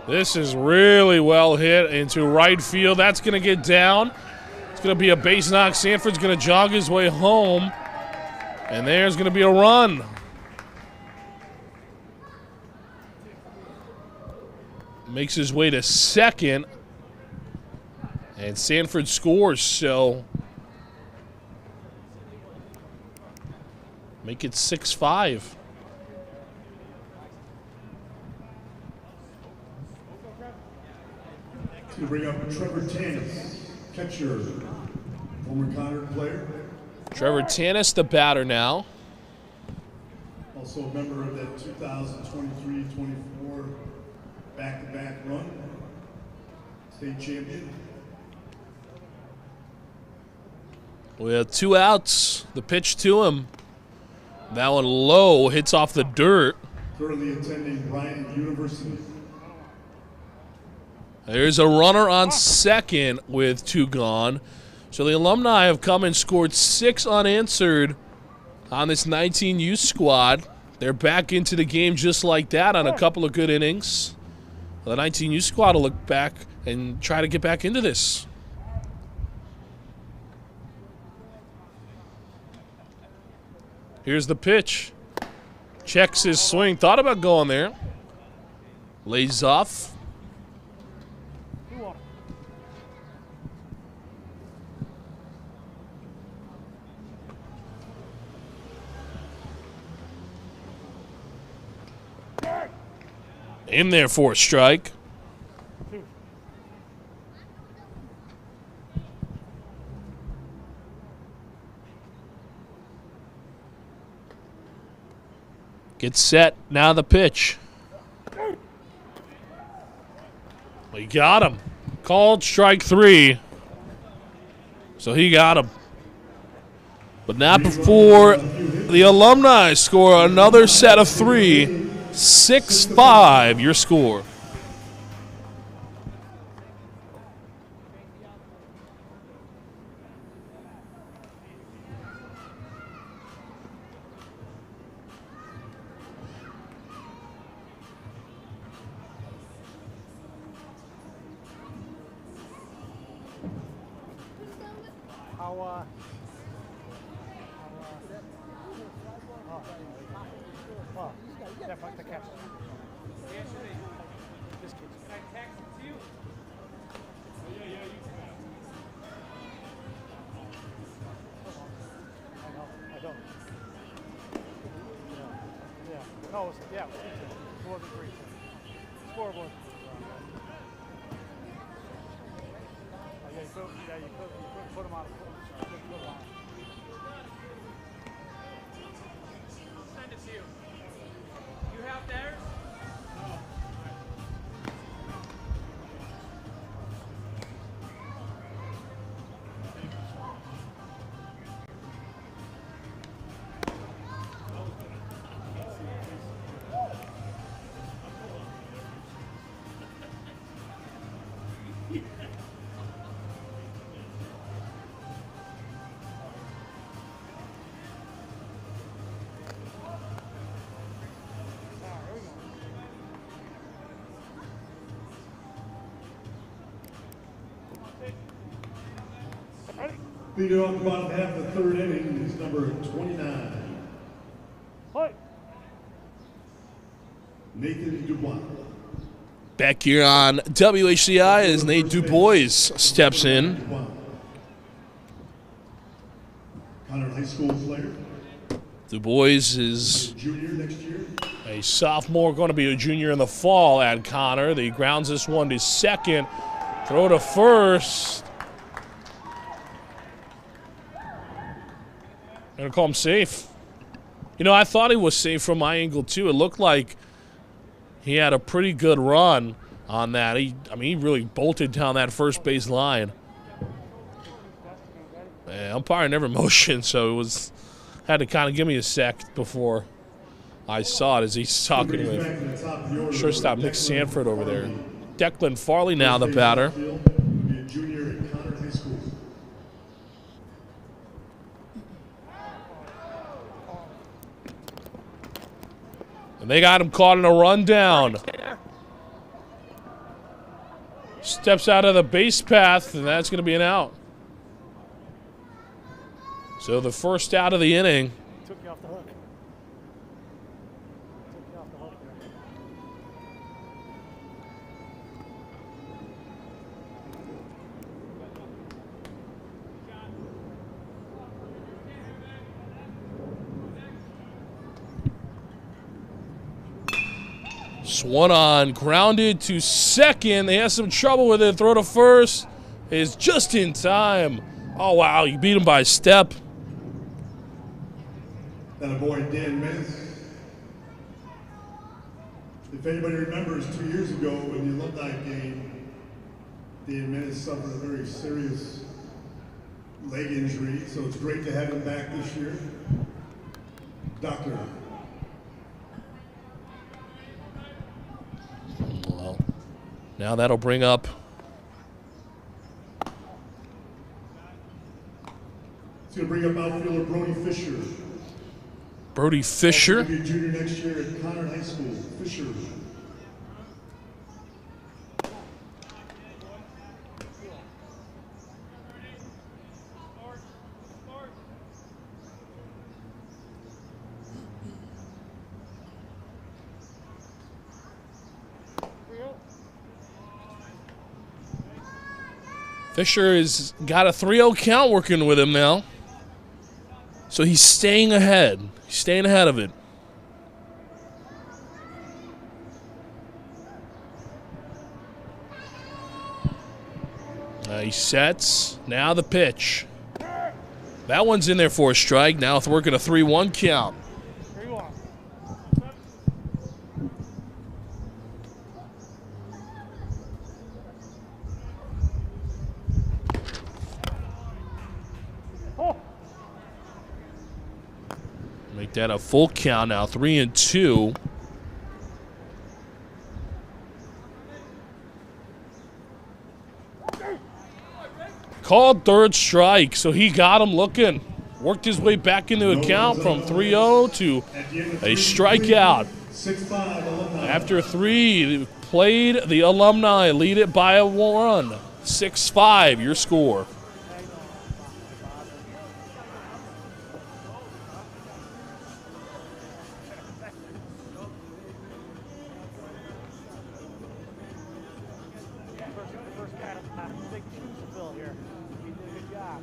This is really well hit into right field. That's going to get down. It's going to be a base knock. Sanford's going to jog his way home. And there's going to be a run. Makes his way to second. And Sanford scores, so make it 6-5. To bring up Trevor Tanis, catcher, former Conard player. Trevor Tanis, the batter now. Also a member of that 2023-24 back-to-back run. State champion. We have two outs. The pitch to him. That one low, hits off the dirt. Currently attending Bryant University. There's a runner on second with two gone. So the Alumni have come and scored 6 unanswered on this 19U squad. They're back into the game just like that on a couple of good innings. The 19U squad will look back and try to get back into this. Here's the pitch. Checks his swing. Thought about going there. Lays off. In there for a strike. Get set. Now the pitch. We got him. Called strike 3. So he got him. But not before the Alumni score another set of 3. 6-5 your score. Yeah, fuck the captain. This kid's can I text it to you? Yeah, you can. I don't. Yeah. No, yeah, it wasn't 3. Scoreboard. Yeah, you could put him on. Send it to you. You have theirs? Leading off the bottom half of the 3rd inning is number 29. What? Nathan Dubois. Back here on WHCI as Nate Dubois steps in. Dubois. Connor High School player. Dubois is Junior next year. a sophomore, going to be a junior in the fall at Connor. He grounds this one to second. Throw to first. Going to call him safe. You know, I thought he was safe from my angle, too. It looked like he had a pretty good run on that. He really bolted down that first base line. Umpire never motioned, so had to kind of give me a sec before I saw it as he's talking with shortstop Nick Sanford over there. Declan Farley now the batter. Junior at Connor High School. And they got him caught in a rundown. Steps out of the base path, and that's going to be an out. So the first out of the inning. Took you off the hook. Took you off the hook there. Swung on, grounded to second. They had some trouble with it. Throw to first is just in time. Oh, wow, you beat him by a step. That boy, Dan Menace. If anybody remembers, 2 years ago in the alumni game, Dan Menace suffered a very serious leg injury, so it's great to have him back this year. Doctor. Well, now that'll bring up It's going to bring up outfielder Brody Fisher. Brody Fisher. He'll be a junior next year at Connor High School. Fisher. Fisher has got a 3-0 count working with him now. So he's staying ahead. He's staying ahead of it. He sets. Now the pitch. That one's in there for a strike. Now it's working a 3-1 count. 3-1. Make that a full count now, 3-2. Called third strike, so he got him looking. Worked his way back into a count from 3-0 to a strikeout. 6-5 Alumni. After 3, played the Alumni, lead it by a run. 6-5, your score. First guy, big shoes to fill here. He did a good job.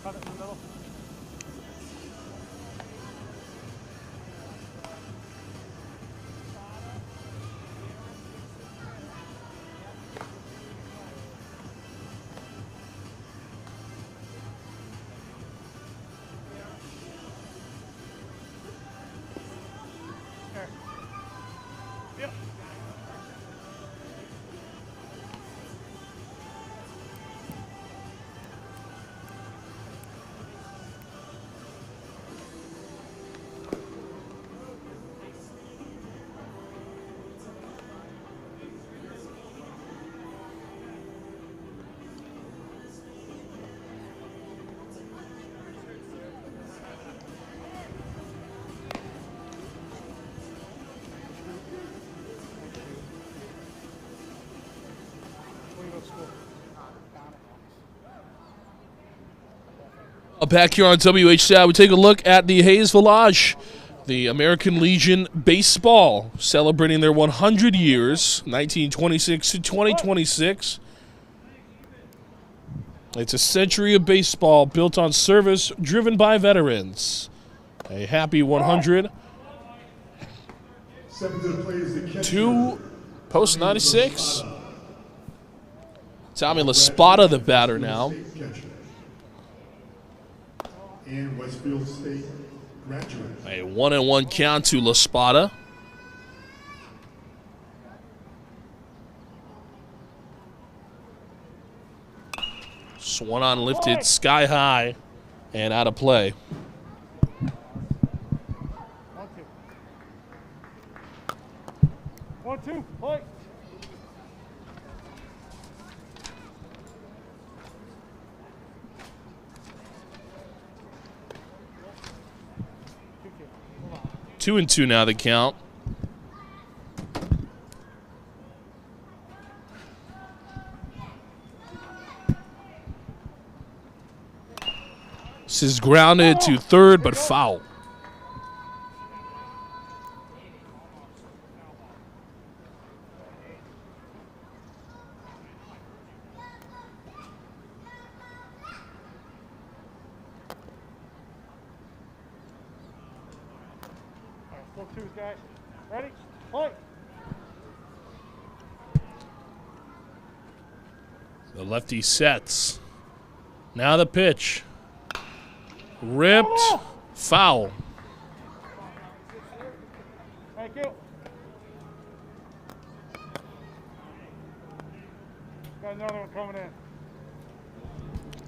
Cut it in the middle. There. Yep. Back here on WHCI, we take a look at the Hayes Village, the American Legion Baseball, celebrating their 100 years, 1926 to 2026. It's a century of baseball built on service, driven by veterans. A happy 100. 7 to the plate is the catcher. 2 post 96. Tommy LaSpada, the batter now. Catcher. And Westfield State graduate. A 1-1 count to LaSpada. Swung on, lifted sky high, and out of play. 1-2. 1-2. Play. Two and two now, the count. This is grounded to third, but foul. Still twos, guys. Ready? Play. The lefty sets. Now the pitch. Ripped. Foul. Thank you. Got another one coming in.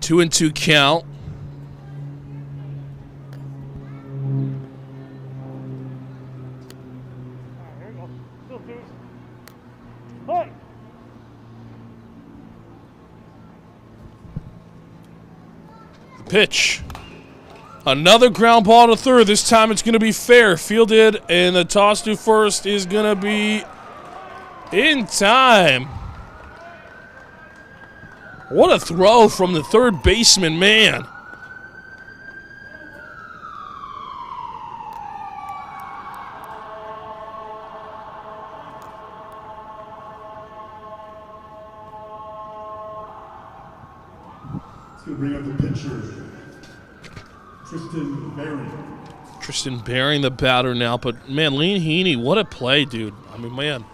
2-2 count. Here we go. Still twos. Play. The pitch. Another ground ball to third. This time it's going to be fair. Fielded, and the toss to first is going to be in time. What a throw from the third baseman, man. Let's go bring up the pitcher. Tristan Berry. Tristan Bearing the batter now, but man, Lean Heaney, what a play, dude. I mean, man,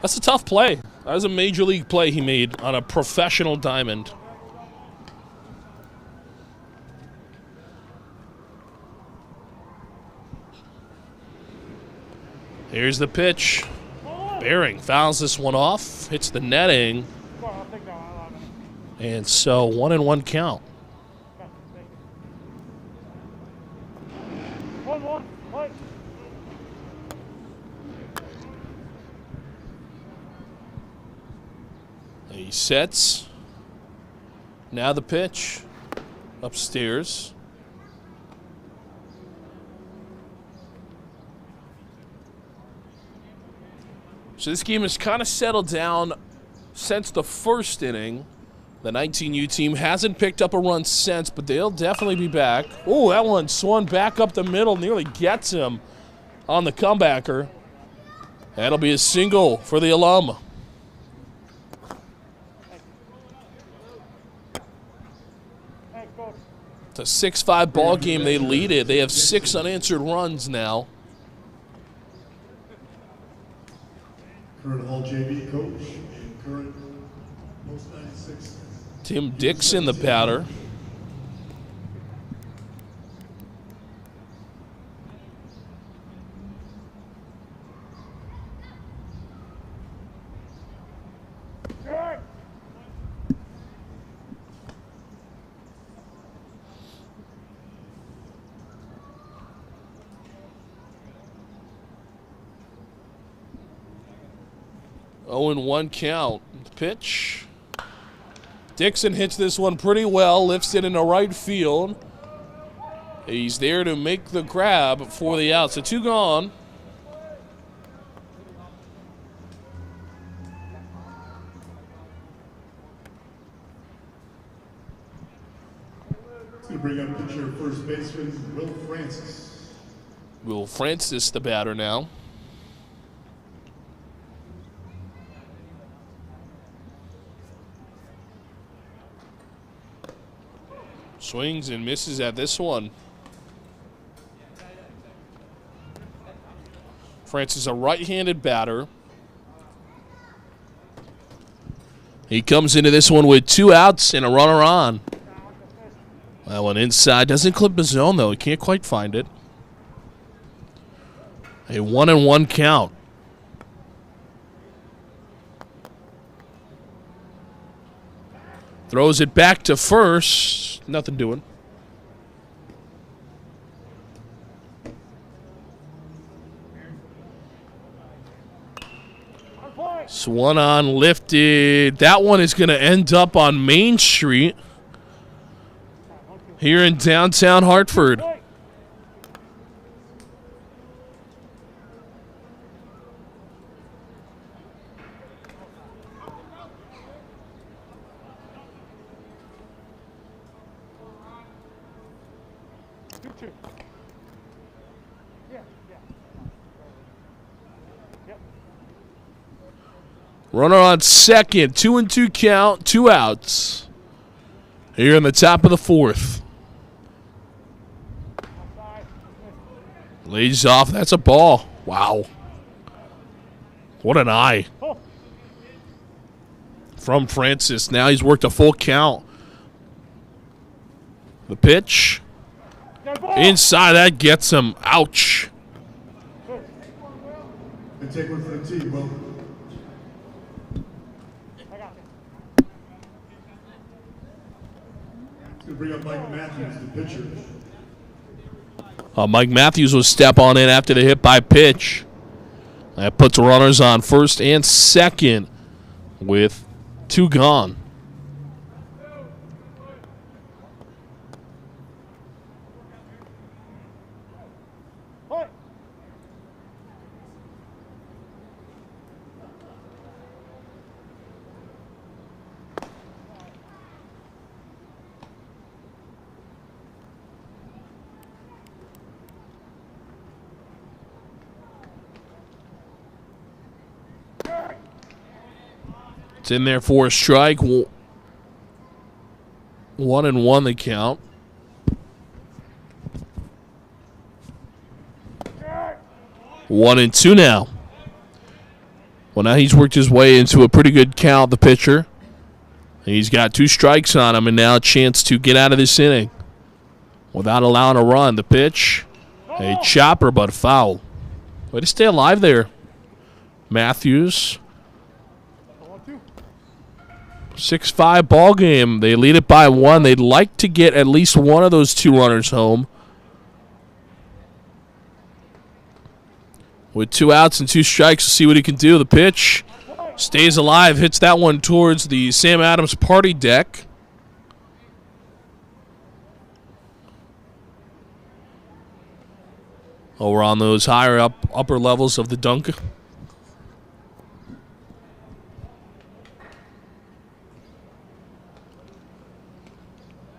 that's a tough play. That was a major league play he made on a professional diamond. Here's the pitch. Bearing fouls this one off, hits the netting, and so 1-1 count. 1-1. Wait. He sets. Now the pitch. Upstairs. So this game has kind of settled down since the first inning. The 19U team hasn't picked up a run since, but they'll definitely be back. Oh, that one swung back up the middle, nearly gets him on the comebacker. That'll be a single for the Alum. It's a 6-5 ball game. They lead it. They have 6 unanswered runs now. Current Hall JV coach and current Post 96. Tim Dixon, the batter. Oh, and 1 count. Pitch. Dixon hits this one pretty well, lifts it into right field. He's there to make the grab for the out. So 2 gone. It's going to bring up pitcher first baseman Will Francis. Will Francis, the batter now. Swings and misses at this one. Francis, a right-handed batter. He comes into this one with 2 outs and a runner on. That one inside. Doesn't clip the zone, though. He can't quite find it. A 1-1 count. Throws it back to first. Nothing doing. Swan on lifted. That one is going to end up on Main Street here in downtown Hartford. Runner on second, 2-2 count, 2 outs. Here in the top of the 4th. Lays off, that's a ball. Wow. What an eye. From Francis, now he's worked a full count. The pitch. Inside, that gets him. Ouch. And take one for the team, Will. Bring up Mike Matthews, the pitcher. Mike Matthews will step on in after the hit by pitch. That puts runners on first and second with 2 gone. It's in there for a strike. 1-1 the count. 1-2 now. Well, now he's worked his way into a pretty good count, the pitcher. He's got 2 strikes on him, and now a chance to get out of this inning without allowing a run. The pitch, a chopper, but foul. Way to stay alive there, Matthews. 6-5 ball game. They lead it by 1. They'd like to get at least one of those 2 runners home. With 2 outs and 2 strikes, we'll see what he can do. The pitch stays alive, hits that one towards the Sam Adams party deck. Over on those higher upper levels of the dunk.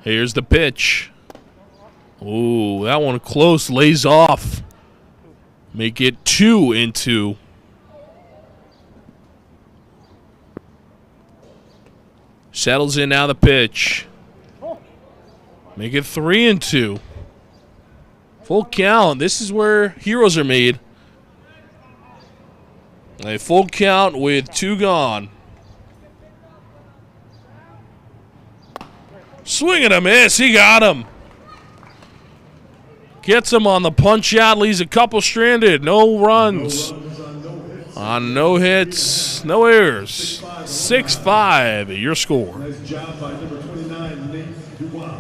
Here's the pitch. Ooh, that one close, lays off. Make it 2-2. Settles in now the pitch. Make it 3-2. Full count. This is where heroes are made. A full count with 2 gone. Swing and a miss. He got him. Gets him on the punch out. Leaves a couple stranded. No runs. On no hits. No errors. 6-5. Your score. Nice job by number 29, Nate Dubois.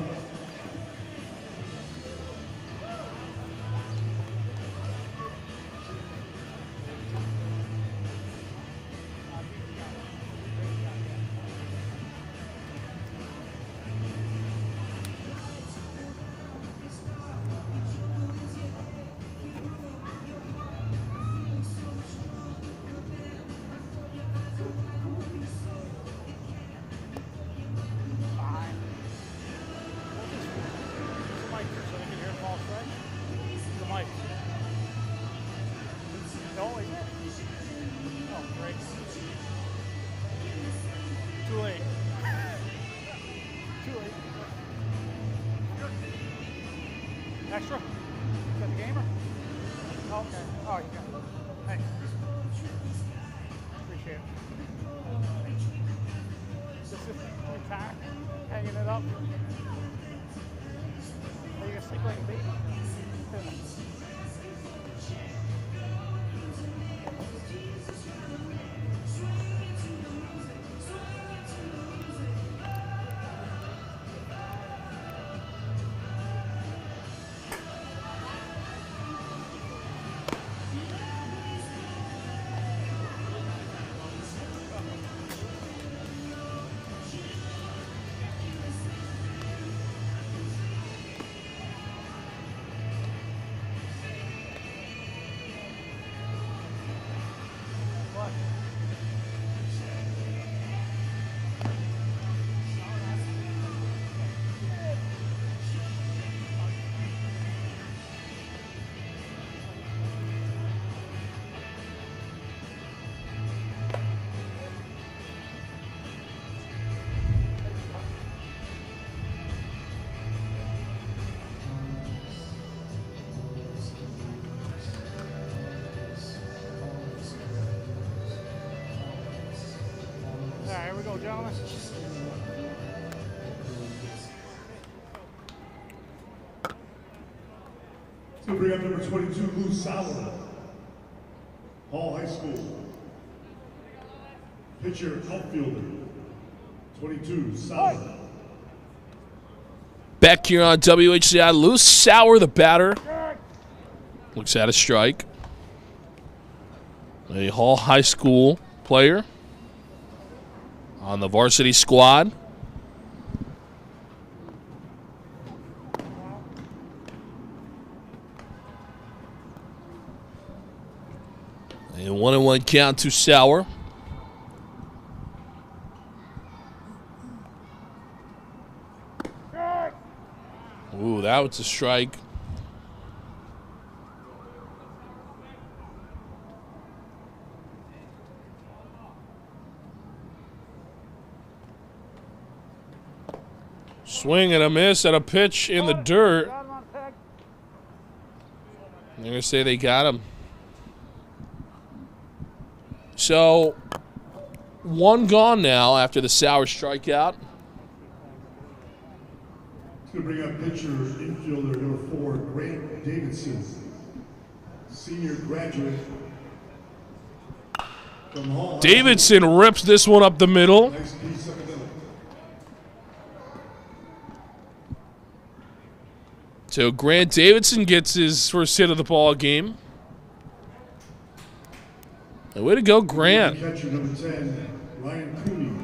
Extra? Is that the gamer? Oh, okay. Oh, you got it. Thanks. Appreciate it. This is my time, hanging it up. Are you going to sleep like a baby? All right, here we go, gentlemen. So bring up number 22, Lou Sauer, Hall High School. Pitcher, outfielder, 22, Sauer. Back here on WHCI, Lou Sauer, the batter. Looks at a strike. A Hall High School player on the varsity squad. A 1-1 count to Sauer. Ooh, that was a strike. Swing and a miss at a pitch in the dirt. They're going to say they got him. So, one gone now after the Sauer strikeout. It's going to bring up pitcher infielder number 4, Grant Davidson, senior graduate from Hall. Davidson rips this one up the middle. Nice piece of it. So Grant Davidson gets his first hit of the ball game. And way to go, Grant. Catcher number 10, Ryan Cooney.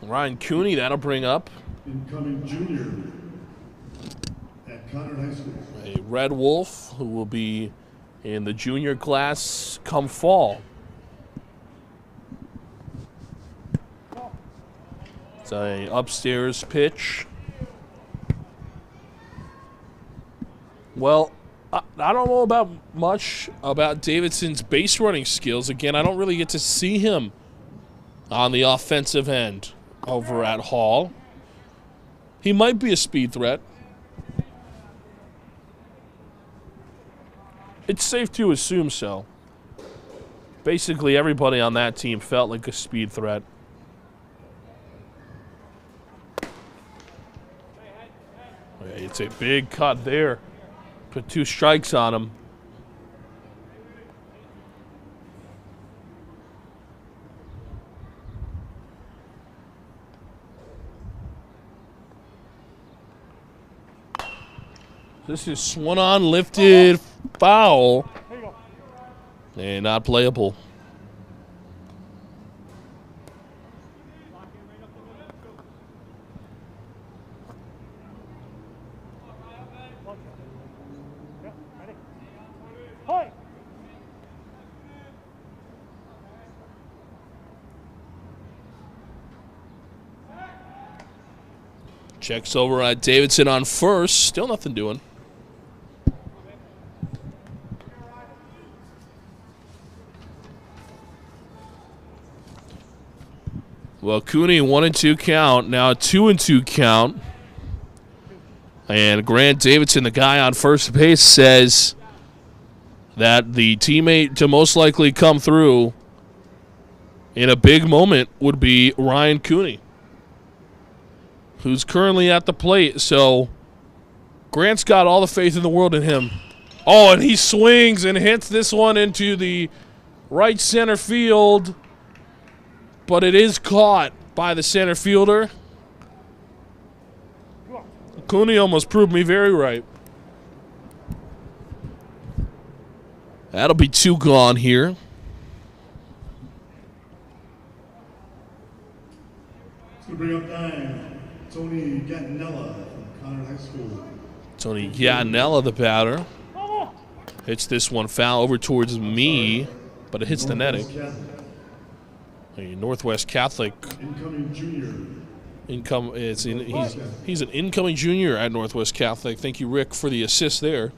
Ryan Cooney, that'll bring up Incoming junior at Conard High School. a Red Wolf who will be in the junior class come fall. It's a upstairs pitch. Well, I don't know about much about Davidson's base running skills. Again, I don't really get to see him on the offensive end over at Hall. He might be a speed threat. It's safe to assume so. Basically, everybody on that team felt like a speed threat. It's a big cut there. Put 2 strikes on him. This is swung on, lifted, foul, and not playable. Checks over at Davidson on first. Still nothing doing. Well, Cooney 1-2 count. Now a 2-2 count. And Grant Davidson, the guy on first base, says that the teammate to most likely come through in a big moment would be Ryan Cooney, who's currently at the plate. So Grant's got all the faith in the world in him. Oh, and he swings and hits this one into the right center field, but it is caught by the center fielder. Cooney almost proved me very right. That'll be 2 gone here. It's going to bring up 9, Tony Gattinella from Conard High School. Tony Gattinella, the batter. Hits this one foul over towards me, but it hits the netting. A Northwest Catholic. Incoming junior. He's an incoming junior at Northwest Catholic. Thank you, Rick, for the assist there.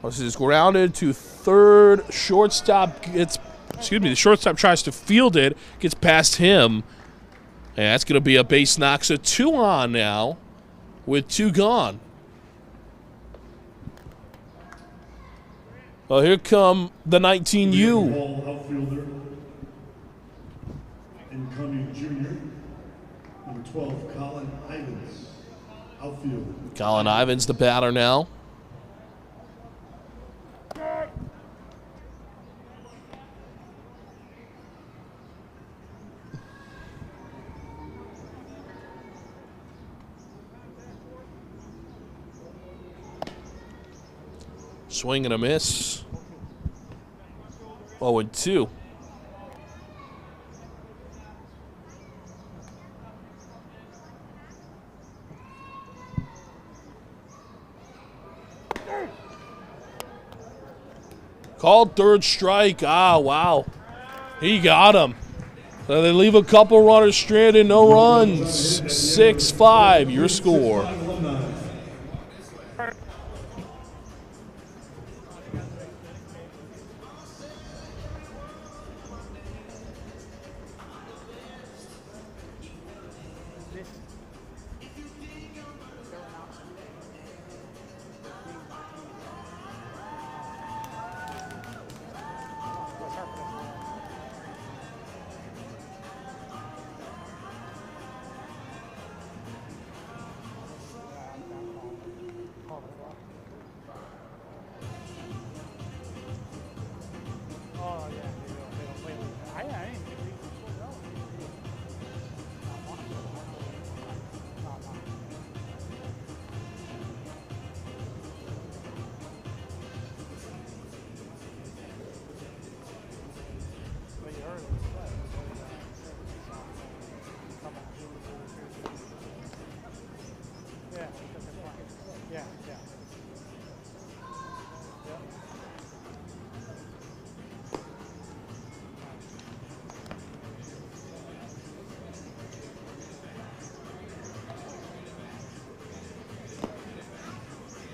This is grounded to third. The shortstop tries to field it, gets past him. And that's going to be a base knock. So 2 on now with 2 gone. Well, here come the 19U. Ball outfielder. Incoming junior. Number 12, Colin Ivins. Outfield. Colin Ivins, the batter now. Swing and a miss. 0-2. Called third strike. Ah, wow. He got him. So they leave a couple runners stranded, no runs. 6-5, your score.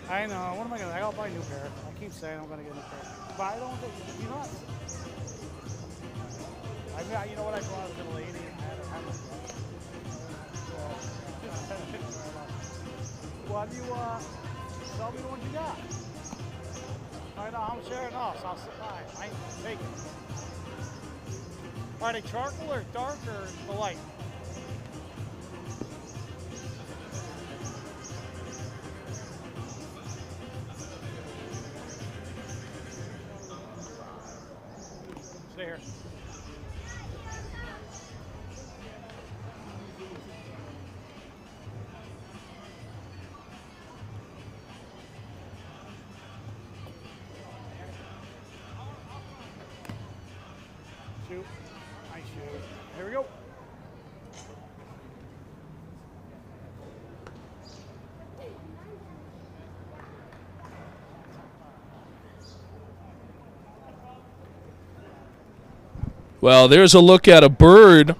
I know. What am I gonna? I gotta buy a new pair. I keep saying I'm gonna get a new pair, but I don't. You know. I mean, you know what? I brought a little lady and I had her have it. Well, have you tell me the ones you got? I know how much they're no, so I'll sit by. I ain't taking it. Are they charcoal or dark or the light? Stay here. Shoot. Nice shoot. Here we go. Well, there's a look at a bird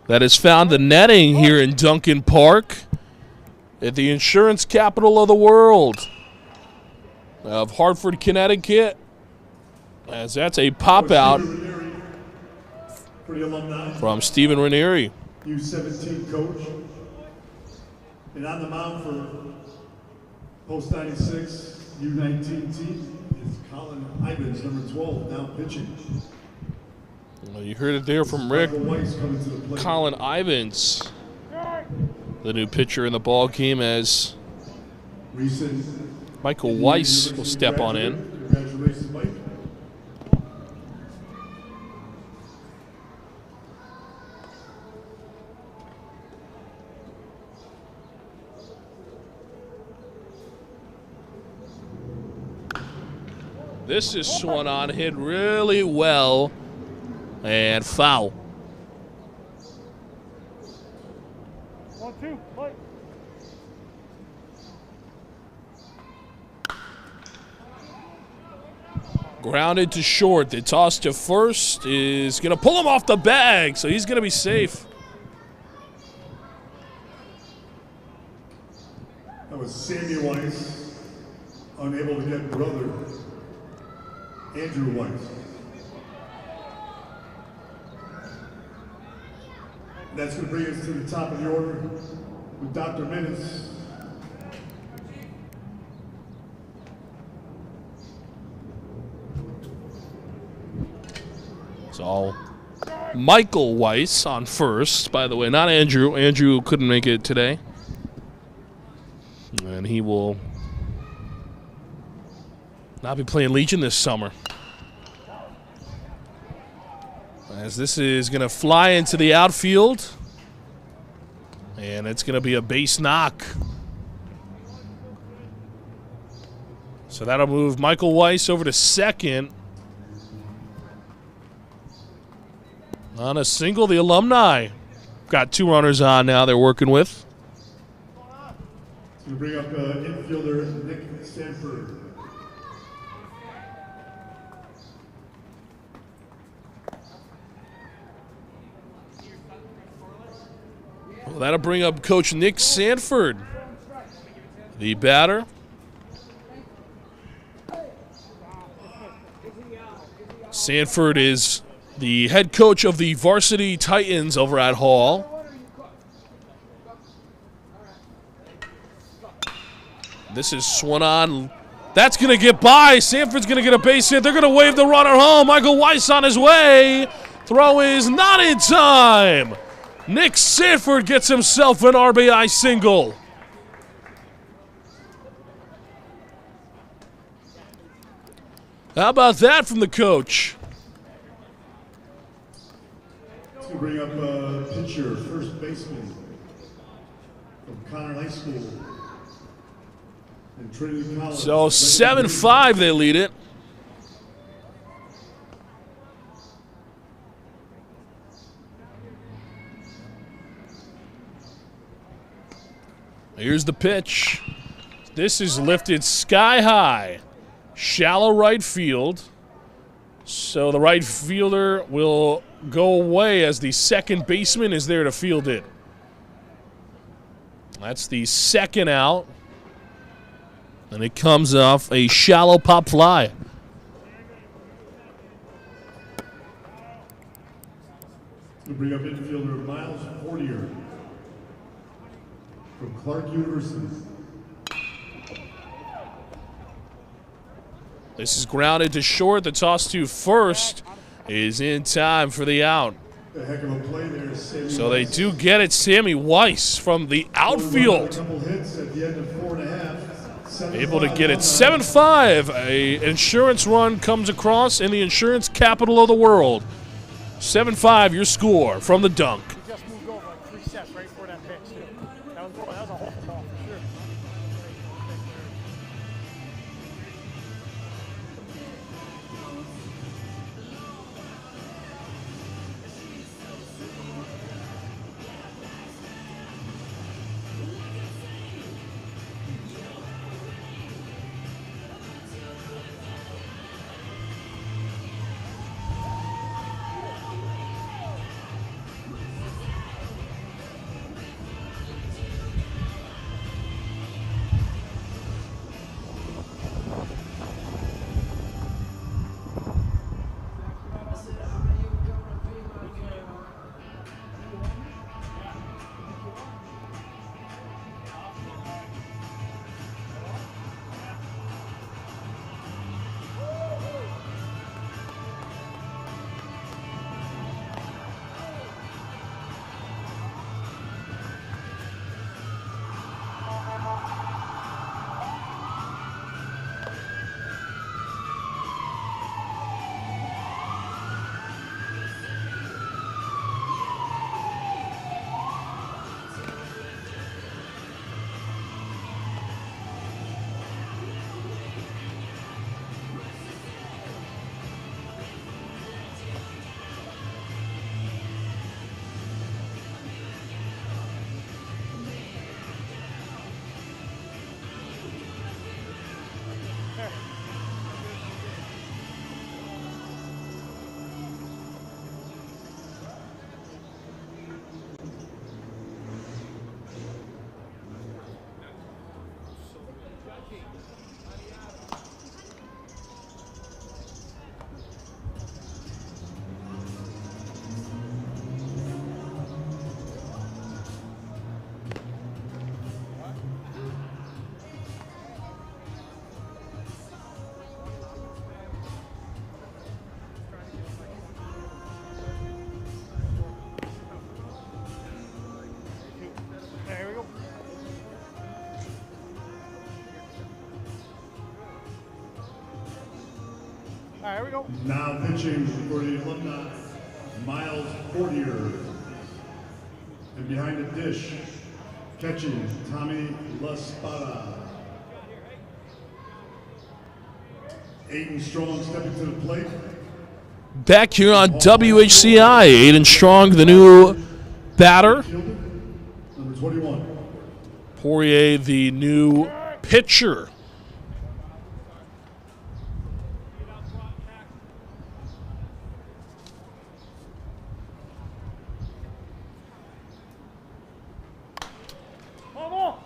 that has found the netting here in Duncan Park at the insurance capital of the world of Hartford, Connecticut. As that's a pop out For the alumni, from Stephen Ranieri. U17 coach. And on the mound for post 96 U19 team is Colin Ivins, number 12, now pitching. Well, you heard it there from Rick. Michael Weiss coming to the plate. Colin Ivins, the new pitcher in the ball game, as Recent Michael Weiss will step on in. Congratulations, Mike. This is swung on, hit really well, and foul. 1-2, play. Grounded to short. The toss to first is going to pull him off the bag, so he's going to be safe. That was Sammy Weiss, unable to get brother Andrew Weiss. That's going to bring us to the top of the order with Dr. Menace. So Michael Weiss on first, by the way, not Andrew. Andrew couldn't make it today. And he will not be playing Legion this summer. As this is going to fly into the outfield. And it's going to be a base knock. So that'll move Michael Weiss over to second. On a single, the Alumni got two runners on now they're working with. It's going to bring up infielder Nick Stanford. Well, that'll bring up Coach Nick Sanford, the batter. Sanford is the head coach of the varsity Titans over at Hall. This is swung on. That's going to get by. Sanford's going to get a base hit. They're going to wave the runner home. Michael Weiss on his way. Throw is not in time. Nick Sanford gets himself an RBI single. How about that from the coach? To bring up pitcher, first baseman from Connor High School and Trinity College. So 7-5 they lead it. Here's the pitch. This is lifted sky high. Shallow right field. So the right fielder will go away as the second baseman is there to field it. That's the second out. And it comes off a shallow pop fly. We bring up infielder Miles Fortier from Clark University. This is grounded to short. The toss to first is in time for the out. A heck of a play there, Sammy So they Weiss. do get it. Sammy Weiss from the A outfield. couple hits at the end of 4.5. Able to get it 7-5. A insurance run comes across in the insurance capital of the world. 7-5 your score from the dunk. He just moved over like 3 steps right before that pitch, too. That was a whole ball for sure. There we go. All right, here we go. Now pitching for the Alumni, Miles Fortier. And behind the dish, catching Tommy LaSpada. Aiden Strong stepping to the plate. Back here on WHCI, Aiden Strong, the new batter. Fielder, number 21. Poirier, the new pitcher.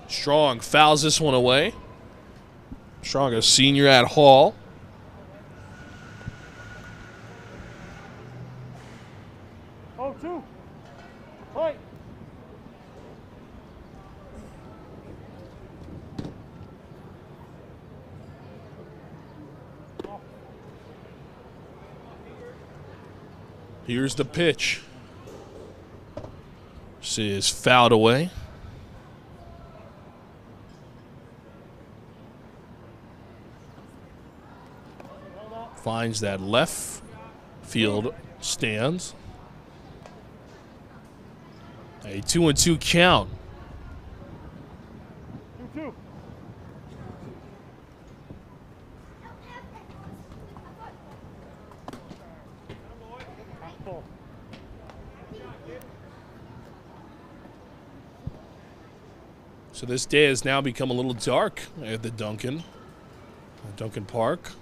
Strong fouls this one away. Strong, a senior at Hall. Oh, 2. Play. Here's the pitch. This is fouled away. Finds that left field stands. A 2-2 count. 2-2. Full. So this day has now become a little dark at the Duncan Park,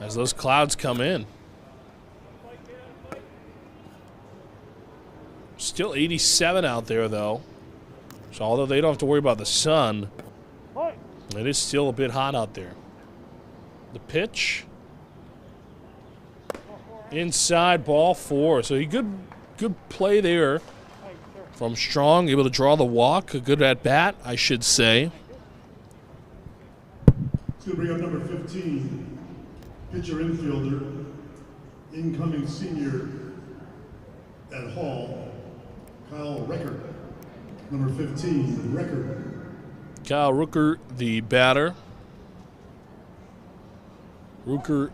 as those clouds come in. Still 87 out there, though. So although they don't have to worry about the sun, It is still a bit hot out there. The pitch. Inside, ball 4. So good play there from Strong. Able to draw the walk. A good at bat, I should say. It's going to bring up number 15, pitcher infielder, incoming senior at Hall, Kyle Recker. Number 15, Recker. Kyle Rooker, the batter. Rooker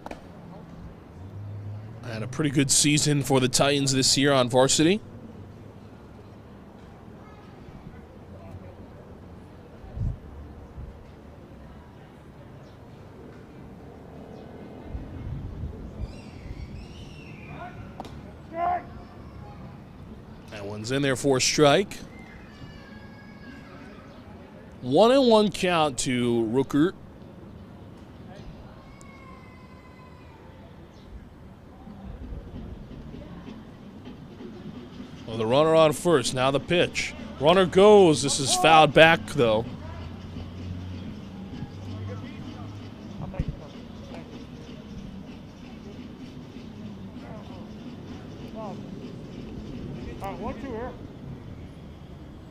had a pretty good season for the Titans this year on varsity. That one's in there for a strike. 1-1 count to Rooker. Well, the runner on first. Now the pitch. Runner goes. This is fouled back, though. One, two here.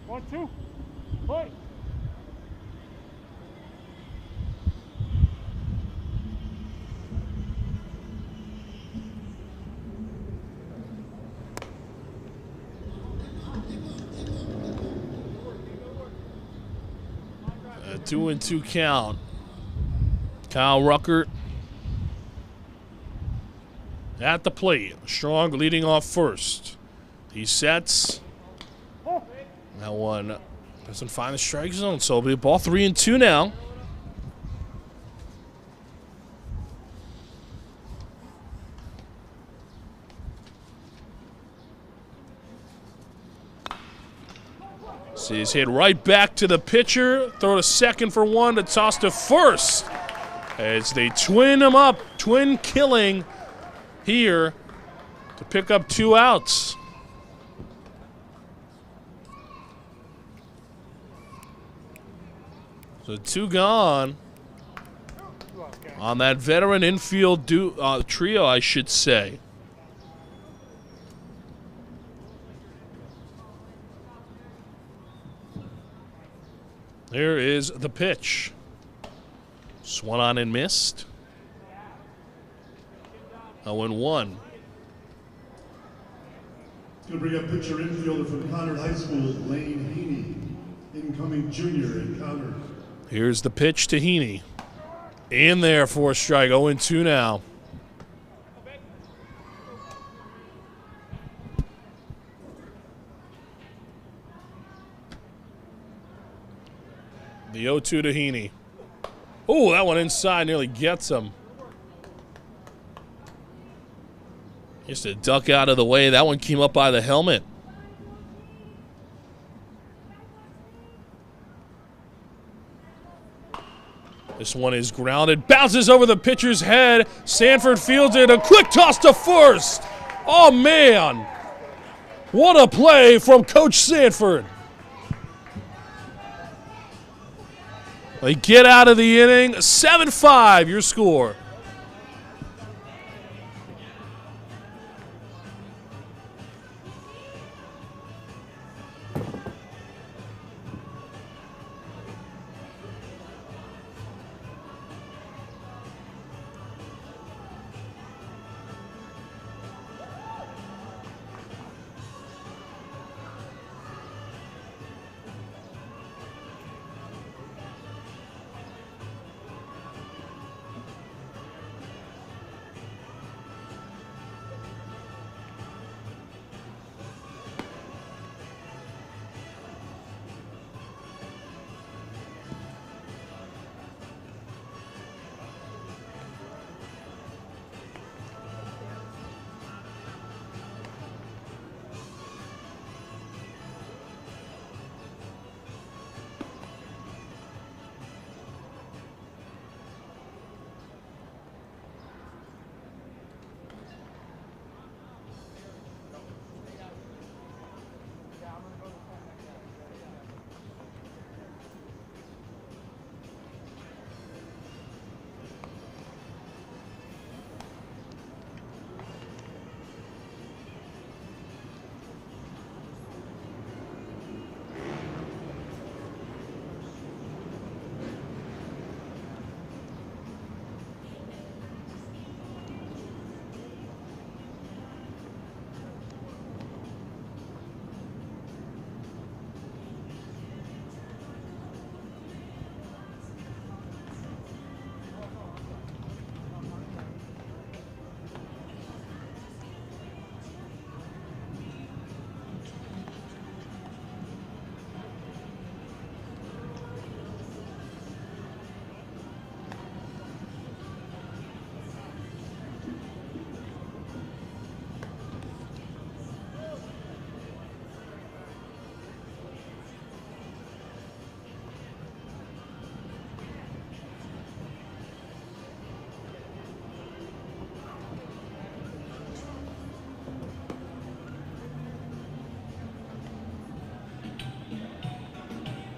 1, 2. Play. A 2-2 count. Kyle Rucker at the plate. Strong leading off first. He sets. That one doesn't find the strike zone, so it'll be ball 3-2 now. See, he's hit right back to the pitcher. Throw to second for 1 to toss to first. As they twin him up, twin killing here to pick up 2 outs. So 2 gone on that veteran infield trio, I should say. There is the pitch. Swung on and missed. 0-1. It's going to bring up pitcher infielder from Conard High School, Lane Heaney, incoming junior in Conard. Here's the pitch to Heaney. In there for a strike. 0-2 now. The 0-2 to Heaney. Oh, that one inside nearly gets him. Just a duck out of the way. That one came up by the helmet. This one is grounded. Bounces over the pitcher's head. Sanford fields it. A quick toss to first. Oh, man. What a play from Coach Sanford. They get out of the inning. 7-5, your score.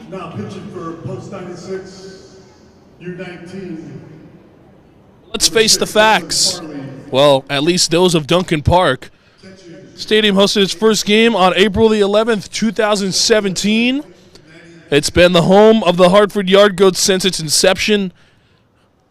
Now pitching for post 96, U19. Let's face the facts. Well, at least those of Duncan Park. Stadium hosted its first game on April the 11th, 2017. It's been the home of the Hartford Yard Goats since its inception.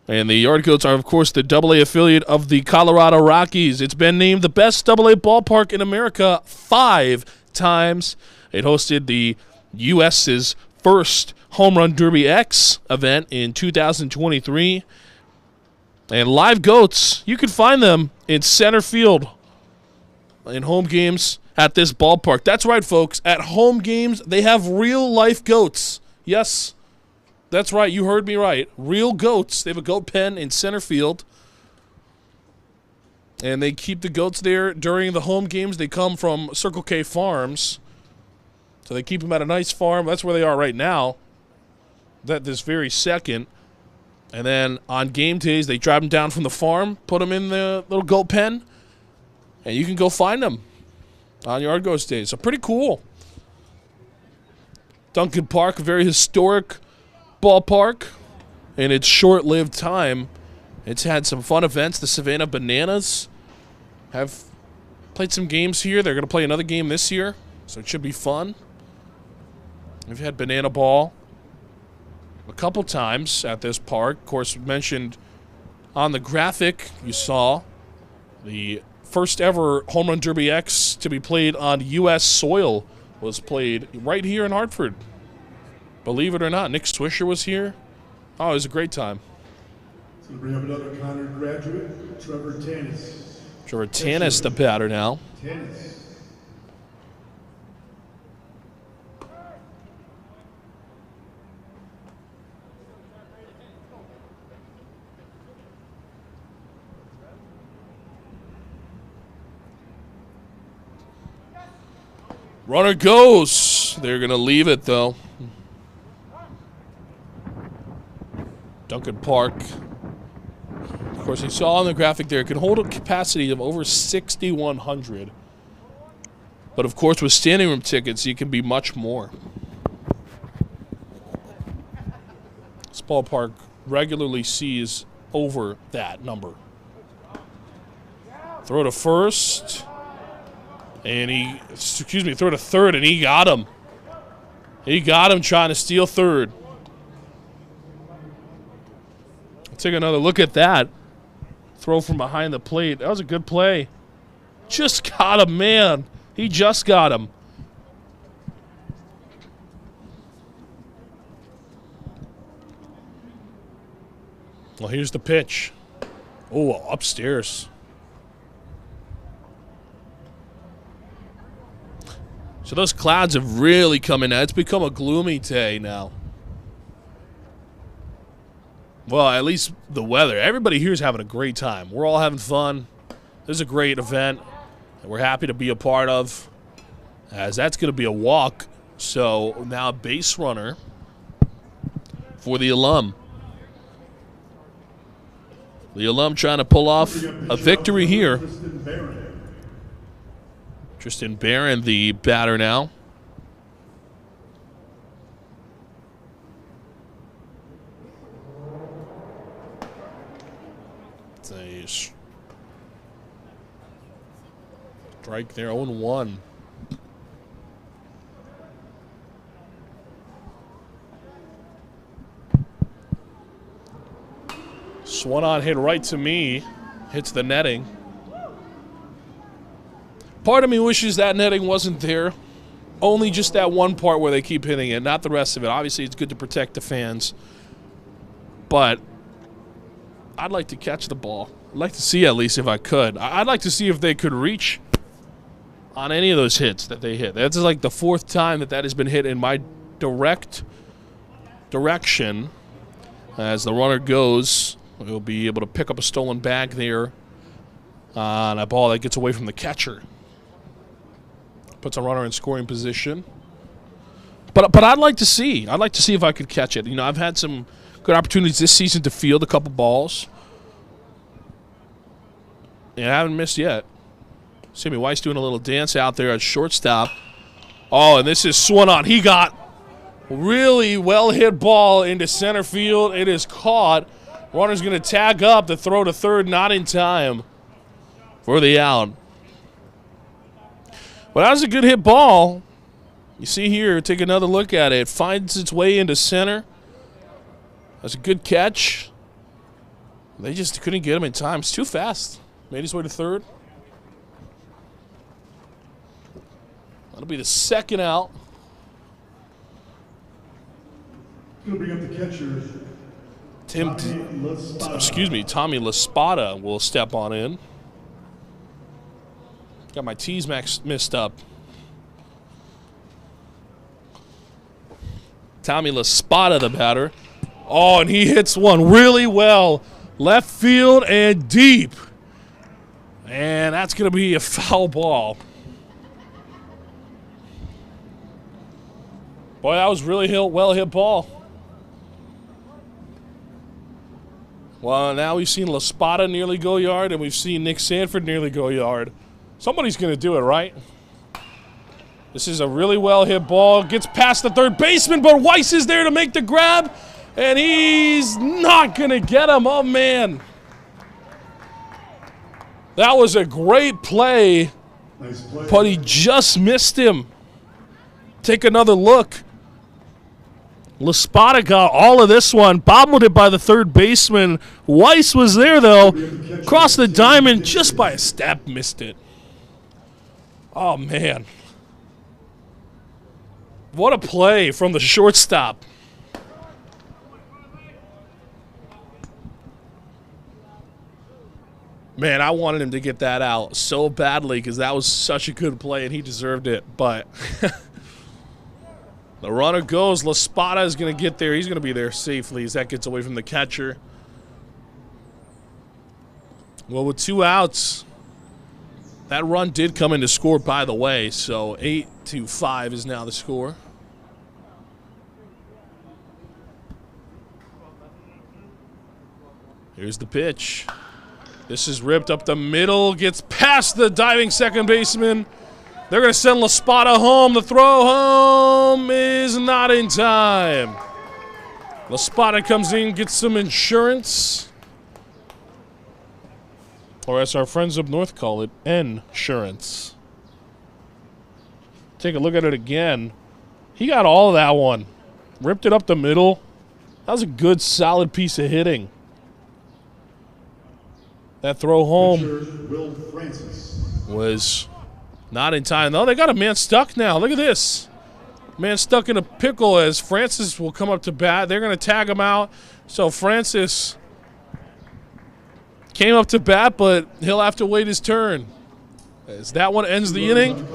And the Yard Goats are, of course, the AA affiliate of the Colorado Rockies. It's been named the best AA ballpark in America 5 times. It hosted the U.S.'s first Home Run Derby X event in 2023. And live goats, you can find them in center field in home games at this ballpark. That's right, folks. At home games, they have real-life goats. Yes, that's right. You heard me right. Real goats. They have a goat pen in center field. And they keep the goats there during the home games. They come from Circle K Farms. So they keep them at a nice farm. That's where they are right now. This very second. And then on game days, they drive them down from the farm, put them in the little goat pen, and you can go find them on Yard Goats days. So pretty cool. Duncan Park, a very historic ballpark. In its short-lived time, it's had some fun events. The Savannah Bananas have played some games here. They're going to play another game this year, so it should be fun. We've had Banana Ball a couple times at this park. Of course, mentioned on the graphic, you saw the first ever Home Run Derby X to be played on U.S. soil was played right here in Hartford. Believe it or not, Nick Swisher was here. Oh, it was a great time. So we have another Connor graduate, Trevor Tanis. Trevor Tanis, the batter now. Tanis. Runner goes. They're going to leave it, though. Duncan Park. Of course, you saw on the graphic there, it can hold a capacity of over 6,100. But, of course, with standing room tickets, you can be much more. This ballpark regularly sees over that number. Throw to first. And throw to third, and he got him. He got him trying to steal third. Let's take another look at that. Throw from behind the plate. That was a good play. Just got him, man. He just got him. Well, here's the pitch. Oh, upstairs. So those clouds have really come in. It's become a gloomy day now. Well, at least the weather. Everybody here is having a great time. We're all having fun. This is a great event that we're happy to be a part of, as that's going to be a walk. So now a base runner for the Alum. The Alum trying to pull off a victory here. Tristan Barron, the batter now. It's a strike there, 0-1. Swung on, hit right to me. Hits the netting. Part of me wishes that netting wasn't there. Only just that one part where they keep hitting it, not the rest of it. Obviously, it's good to protect the fans. But I'd like to catch the ball. I'd like to see at least if I could. I'd like to see if they could reach on any of those hits that they hit. That's like the fourth time that has been hit in my direct direction. As the runner goes, we'll be able to pick up a stolen bag there on a ball that gets away from the catcher. Puts a runner in scoring position. But I'd like to see. I'd like to see if I could catch it. You know, I've had some good opportunities this season to field a couple balls. And I haven't missed yet. Sammy Weiss doing a little dance out there at shortstop. Oh, and this is swung on. He got Really well hit ball into center field. It is caught. Runner's going to tag up to throw to third, not in time for the out. But that was a good hit ball. You see here, take another look at it. It finds its way into center. That's a good catch. They just couldn't get him in time. It's too fast. Made his way to third. That'll be the second out. Gonna bring up the catcher. Tommy LaSpada will step on in. Got my T's mixed up. Tommy LaSpada, the batter. Oh, and he hits one really well. Left field and deep. And that's going to be a foul ball. Boy, that was really well hit ball. Well, now we've seen LaSpada nearly go yard, and we've seen Nick Sanford nearly go yard. Somebody's going to do it, right? This is a really well hit ball. Gets past the third baseman, but Weiss is there to make the grab, and he's not going to get him. Oh, man. That was a great play, Nice play. but he just missed him. Take another look. LaSpada got all of this one, bobbled it by the third baseman. Weiss was there, though. Crossed the diamond just by a step, missed it. Oh, man. What a play from the shortstop. Man, I wanted him to get that out so badly because that was such a good play and he deserved it, but... The runner goes. LaSpada is going to get there. He's going to be there safely as that gets away from the catcher. Well, with 2 outs, that run did come in to score, by the way. So 8-5 is now the score. Here's the pitch. This is ripped up the middle. Gets past the diving second baseman. They're going to send LaSpada home. The throw home is not in time. LaSpada comes in, gets some insurance. Or as our friends up north call it, insurance. Take a look at it again. He got all of that one. Ripped it up the middle. That was a good, solid piece of hitting. That throw home was... not in time, though. They got a man stuck now. Look at this. Man stuck in a pickle as Francis will come up to bat. They're going to tag him out. So Francis came up to bat, but he'll have to wait his turn. As that one ends the inning.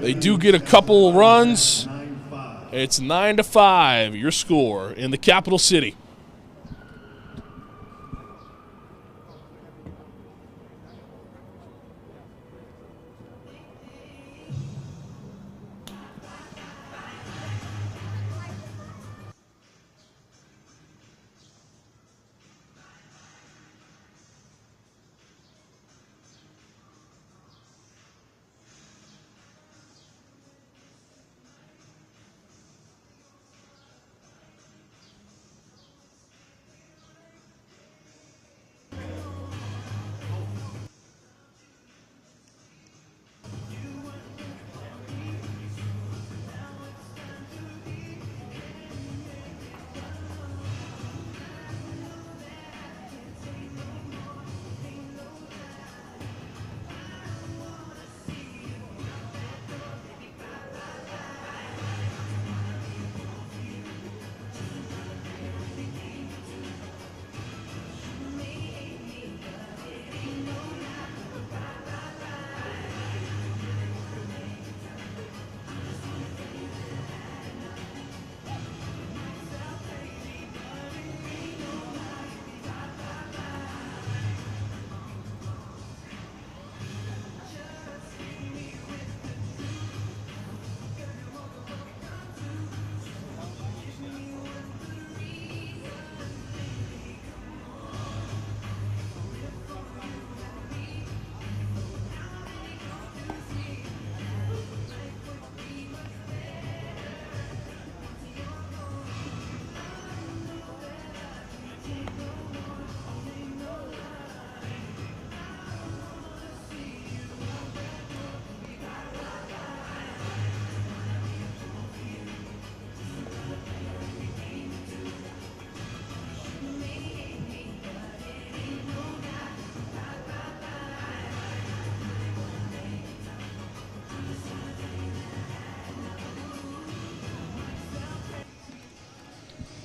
They do get a couple runs. It's 9-5, your score in the capital city.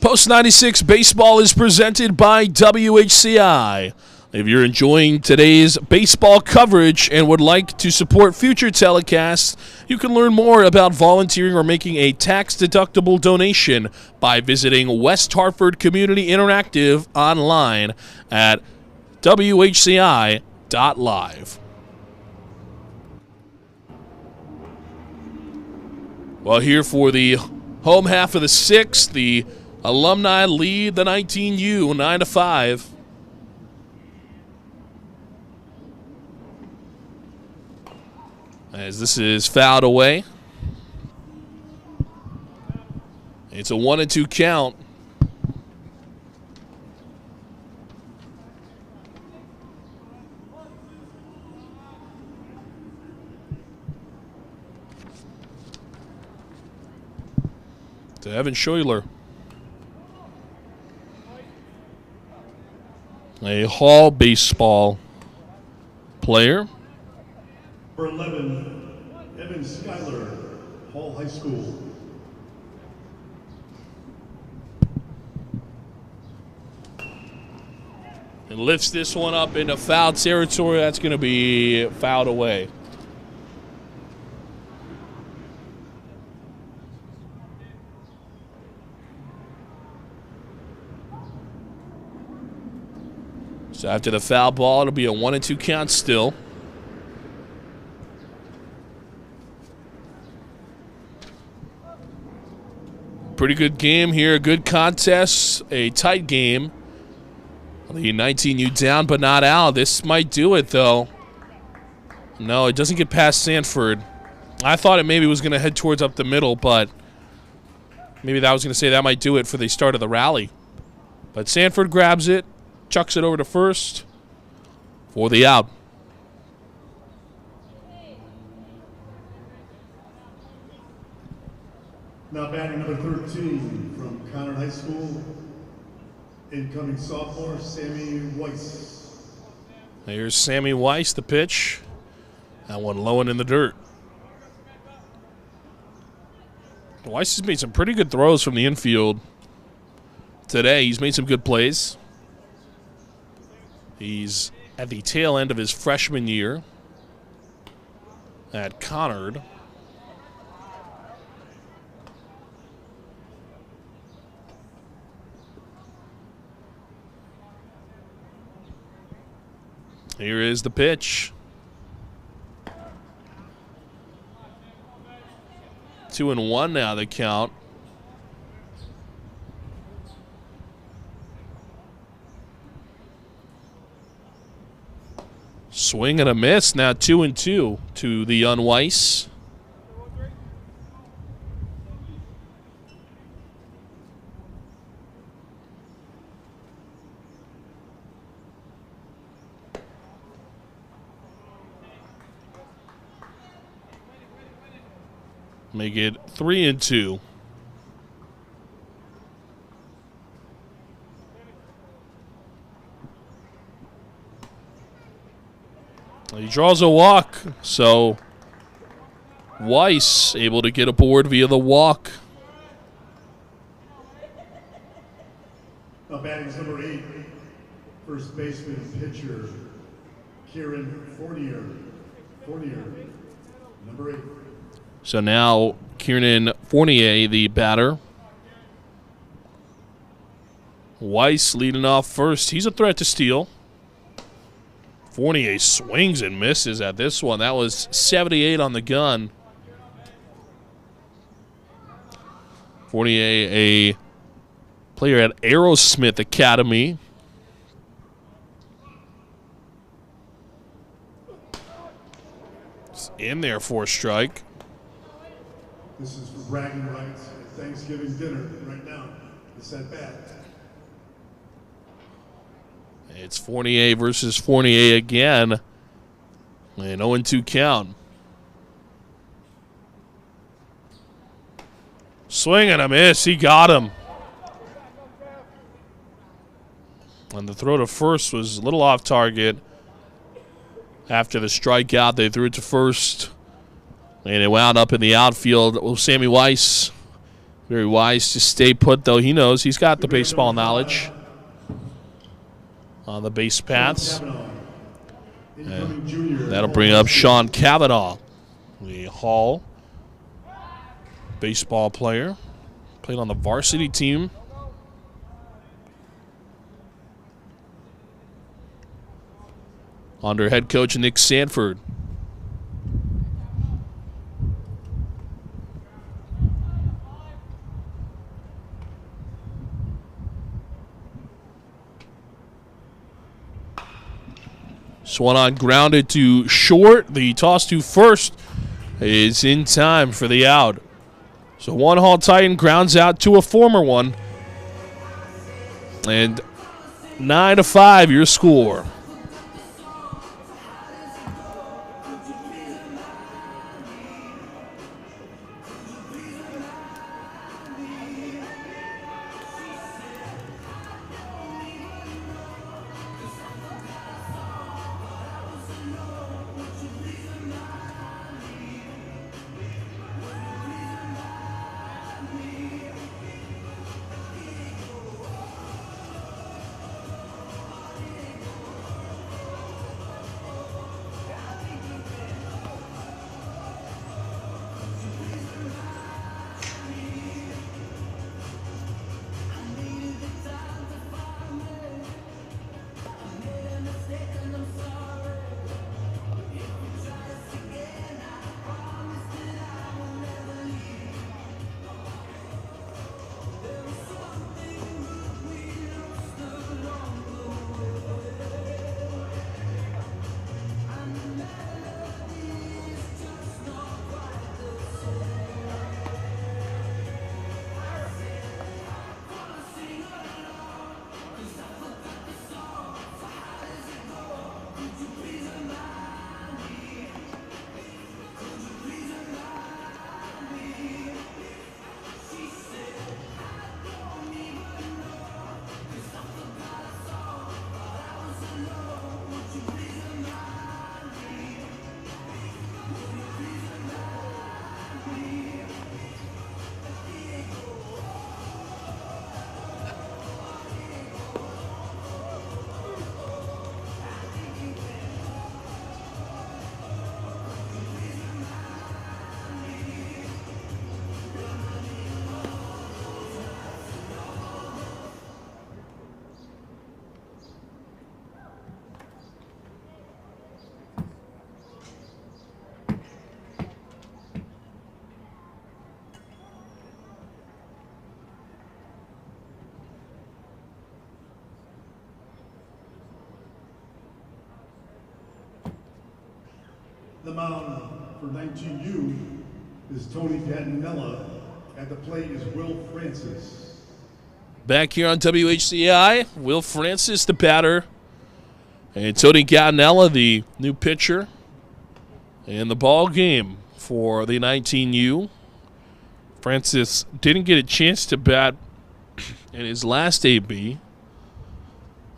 Post 96 Baseball is presented by WHCI. If you're enjoying today's baseball coverage and would like to support future telecasts, you can learn more about volunteering or making a tax-deductible donation by visiting West Hartford Community Interactive online at WHCI.live. Well, here for the home half of the sixth, the Alumni lead the 19U 9-5. As this is fouled away. It's a 1-2 count. To Evan Schuyler. A Hall baseball player. For 11, Evan Schuyler, Hall High School. And lifts this one up into foul territory. That's going to be fouled away. So after the foul ball, it'll be a 1-2 count still. Pretty good game here, good contest, a tight game. The 19U down but not out. This might do it though. No, it doesn't get past Sanford. I thought it maybe was going to head towards up the middle, but maybe that was going to say that might do it for the start of the rally. But Sanford grabs it, chucks it over to first for the out. Now batting number 13 from Conard High School, incoming sophomore Sammy Weiss. Here's Sammy Weiss, the pitch. That one low and in the dirt. Weiss has made some pretty good throws from the infield today. He's made some good plays. He's at the tail end of his freshman year at Conard. Here is the pitch. 2-1 now the count. Swing and a miss. Now 2-2 to the young Weiss. Make it 3-2. He draws a walk, so Weiss able to get aboard via the walk. Now batting is number 8, first baseman and pitcher, Kieran Fournier, number 8. So now Kieran Fournier, the batter. Weiss leading off first. He's a threat to steal. Fournier swings and misses at this one. That was 78 on the gun. Fournier, a player at Aerosmith Academy. It's in there for a strike. This is for bragging rights at Thanksgiving dinner right now. It's at bat. It's Fournier versus Fournier again. An 0-2 count. Swing and a miss. He got him. And the throw to first was a little off target. After the strikeout, they threw it to first. And it wound up in the outfield. Well, Sammy Weiss Very wise to stay put, though. He knows he's got the baseball knowledge on the base paths. That'll bring up Sean Cavanaugh, the Hall baseball player. Played on the varsity team. Under head coach Nick Sanford. Swung on, grounded to short. The toss to first is in time for the out. So one Hall Titan grounds out to a former one. And 9-5 your score. The mound for 19U is Tony Catanella. At the plate is Will Francis. Back here on WHCI, Will Francis, the batter, and Tony Catanella, the new pitcher, in the ball game for the 19U. Francis didn't get a chance to bat in his last AB,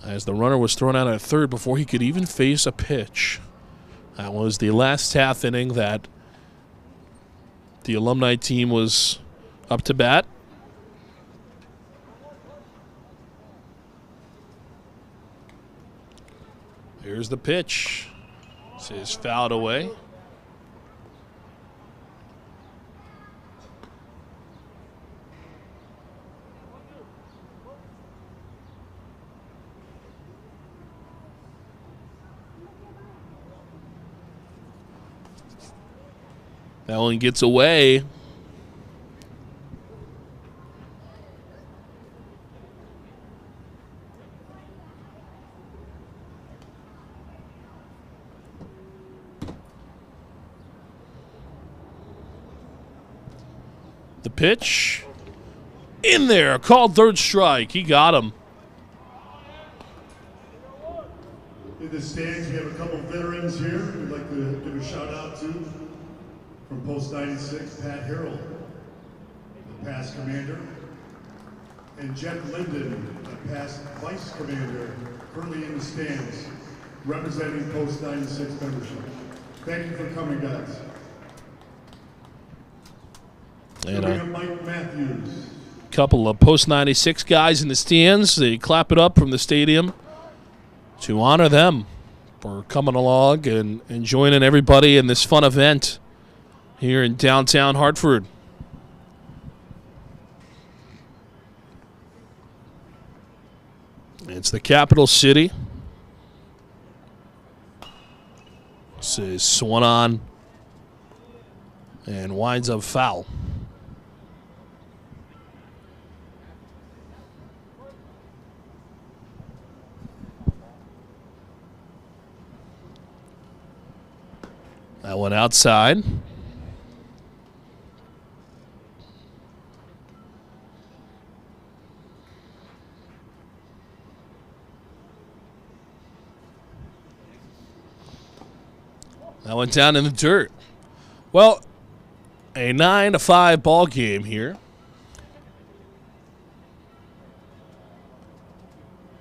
as the runner was thrown out at third before he could even face a pitch. That was the last half inning that the Alumni team was up to bat. Here's the pitch. This is fouled away. That one gets away. The pitch in there, called third strike. He got him. In the stands, we have a couple veterans here we'd like to give a shout out to. From Post 96, Pat Harrell, the past commander, and Jeff Linden, the past vice commander, currently in the stands, representing Post 96 membership. Thank you for coming, guys. And Bring up Mike Matthews. couple of post-96 guys in the stands. They clap it up from the stadium to honor them for coming along and joining everybody in this fun event here in downtown Hartford. It's the capital city. This is swung on and winds up foul. That one outside. That went down in the dirt. Well, a 9-5 ball game here.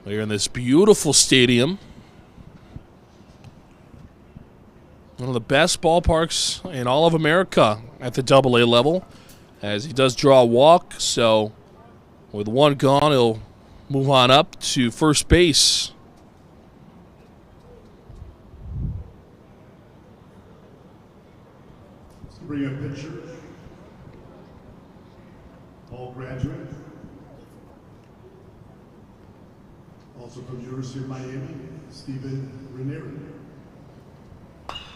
We're in this beautiful stadium. One of the best ballparks in all of America at the AA level, as he does draw a walk. So with one gone, he'll move on up to first base. Let's bring up pitcher. All graduate. Also from the University of Miami, Stephen Ranieri.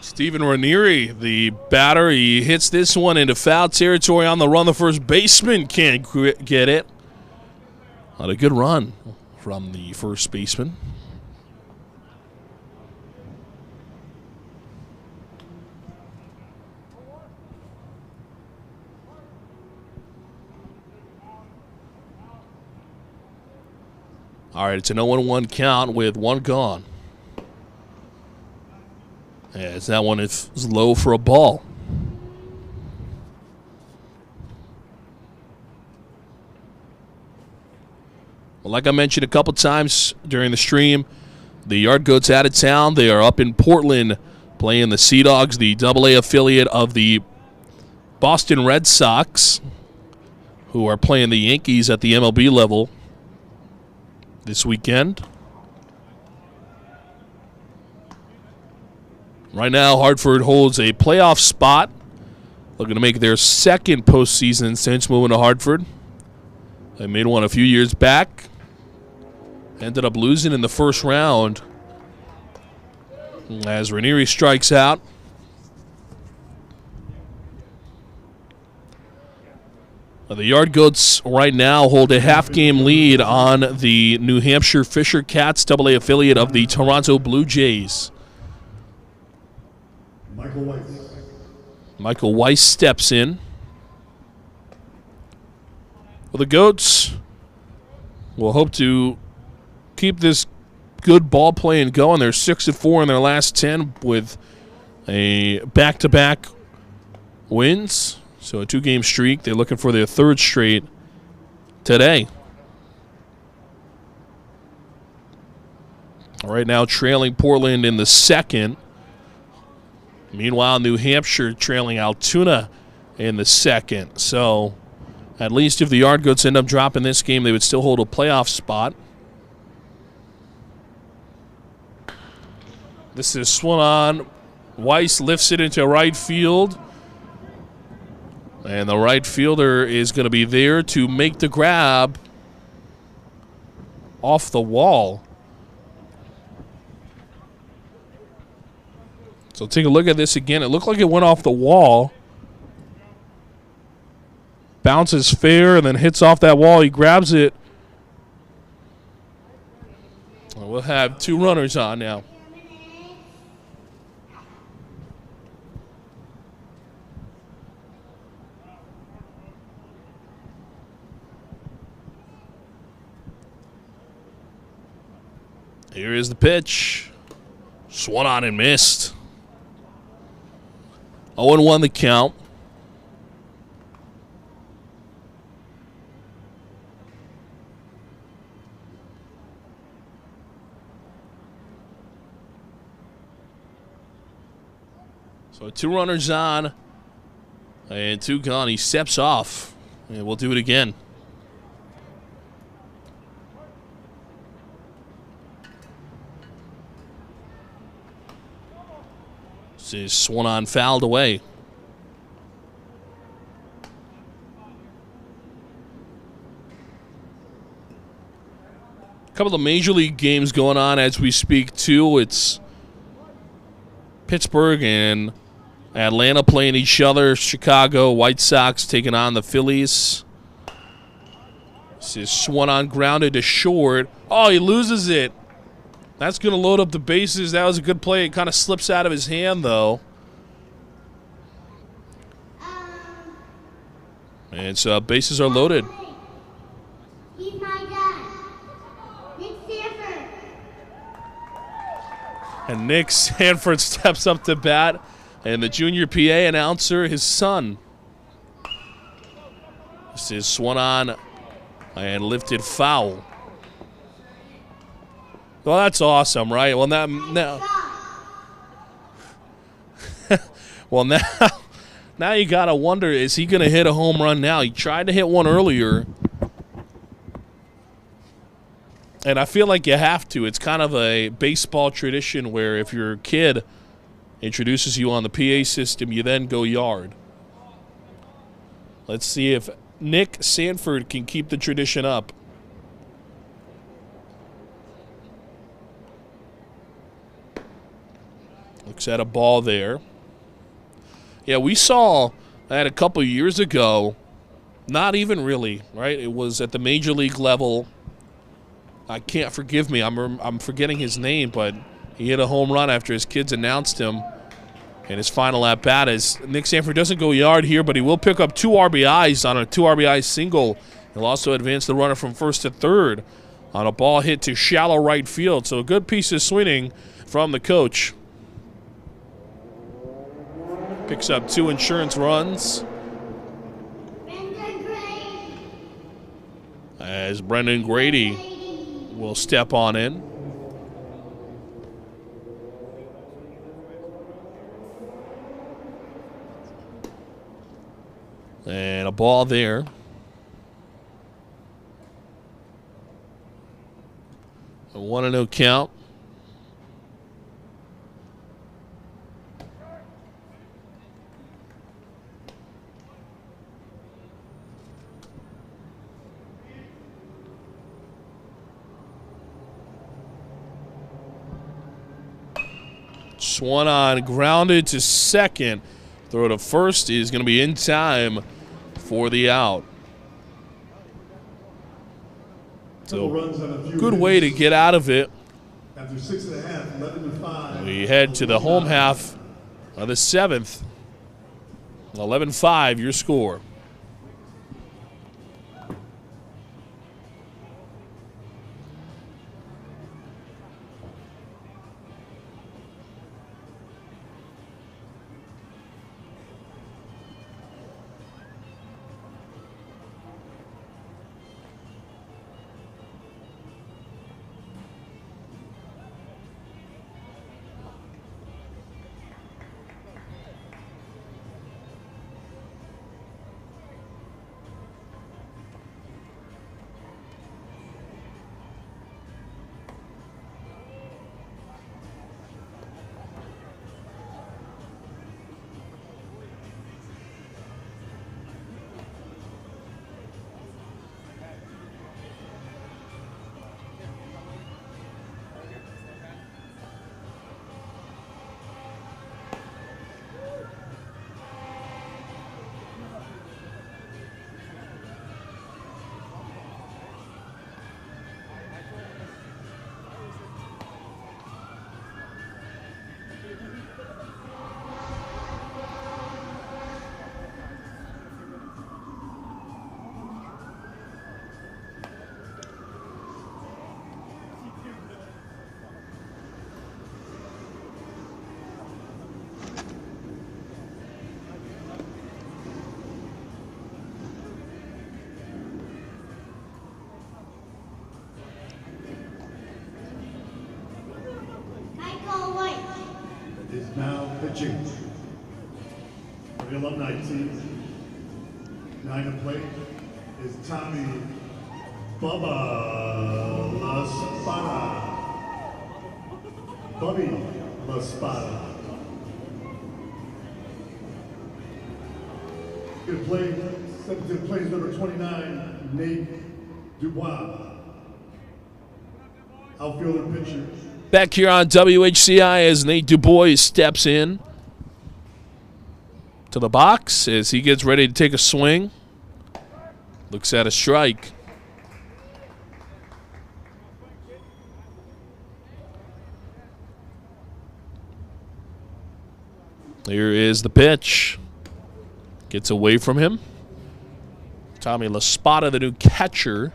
Stephen Ranieri, the batter, he hits this one into foul territory on the run. The first baseman can't get it. Not a good run from the first baseman. All right, it's an 0-1 count with one gone. As that one is low for a ball. Well, like I mentioned a couple times during the stream, the Yard Goats out of town. They are up in Portland playing the Sea Dogs, the AA affiliate of the Boston Red Sox, who are playing the Yankees at the MLB level this weekend. Right now, Hartford holds a playoff spot, looking to make their second postseason since moving to Hartford. They made one a few years back. Ended up losing in the first round as Ranieri strikes out. The Yard Goats right now hold a half-game lead on the New Hampshire Fisher Cats, AA affiliate of the Toronto Blue Jays. Michael Weiss steps in. Well, the Goats will hope to keep this good ball playing going. They're 6-4 in their last 10 with a back-to-back wins. So a 2-game streak. They're looking for their third straight today. Right now trailing Portland in the second. Meanwhile, New Hampshire trailing Altoona in the second. So at least if the Yard Goats end up dropping this game, they would still hold a playoff spot. This is swung on. Weiss lifts it into right field. And the right fielder is going to be there to make the grab off the wall. So take a look at this again. It looked like it went off the wall. Bounces fair and then hits off that wall. He grabs it. We'll have 2 runners on now. Here is the pitch. Swung on and missed. 0-1 the count. So 2 runners on. And 2 gone. He steps off. And we'll do it again. This is swung on, fouled away. A couple of major league games going on as we speak, too. It's Pittsburgh and Atlanta playing each other. Chicago White Sox taking on the Phillies. This is swung on, grounded to short. Oh, he loses it. That's going to load up the bases. That was a good play. It kind of slips out of his hand, though. And so bases are loaded. He's my dad. Nick Sanford. And Nick Sanford steps up to bat. And the junior PA announcer, his son. This is swung on and lifted foul. Well, that's awesome, right? Well, now well, now you got to wonder, is he going to hit a home run now? He tried to hit one earlier. And I feel like you have to. It's kind of a baseball tradition where if your kid introduces you on the PA system, you then go yard. Let's see if Nick Sanford can keep the tradition up. Looks at a ball there. Yeah, we saw that a couple years ago. Not even really, right? It was at the major league level. I can't, forgive me, I'm forgetting his name, but he hit a home run after his kids announced him. And his final at bat is Nick Sanford doesn't go yard here, but he will pick up 2 RBIs on a 2 RBI single. He'll also advance the runner from first to third on a ball hit to shallow right field. So a good piece of swinging from the coach. Picks up 2 insurance runs. As Brendan Grady will step on in. And a ball there. A 1-0 count. Swung on, grounded to second. Throw to first is going to be in time for the out. So, good way to get out of it. After 6.5, 11-5. We head to the home half of the 7th. 11-5, your score. Is now pitching for the Alumni team, 9 to play is Tommy Bubba La Spada. Bubby La Spada. Good play. 17th plays number 29, Nate Dubois. Outfielder pitcher. Back here on WHCI as Nate Dubois steps in to the box as he gets ready to take a swing. Looks at a strike. Here is the pitch. Gets away from him. Tommy LaSpada, the new catcher,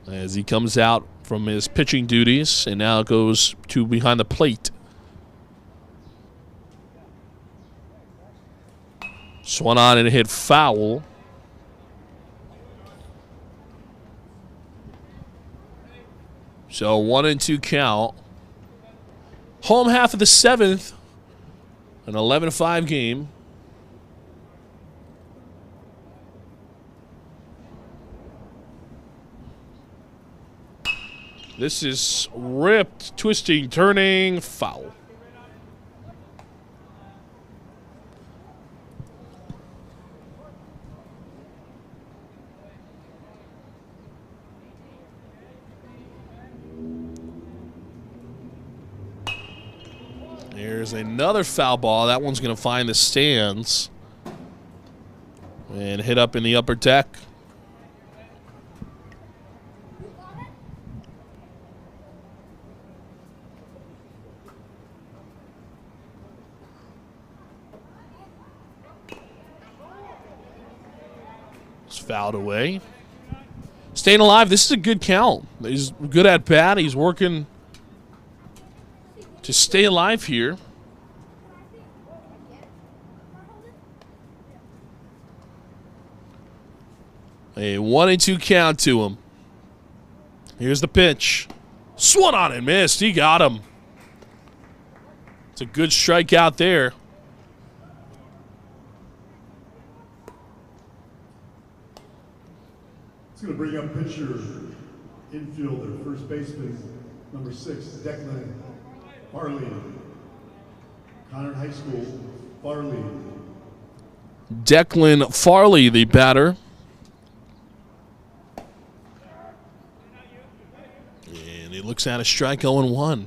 as he comes out from his pitching duties and now goes to behind the plate. Swung on and hit foul. So 1-2 count. Home half of the 7th. An 11-5 game. This is ripped, twisting, turning, foul. There's another foul ball. That one's going to find the stands and hit up in the upper deck. It's fouled away. Staying alive. This is a good count. He's good at bat. He's working to stay alive here. A 1-2 count to him. Here's the pitch. Swung on and missed. He got him. It's a good strikeout there. It's going to bring up pitcher, infielder, first baseman, number 6, Declan Farley. Conard High School, Farley. Declan Farley, the batter. And he looks at a strike 0-1.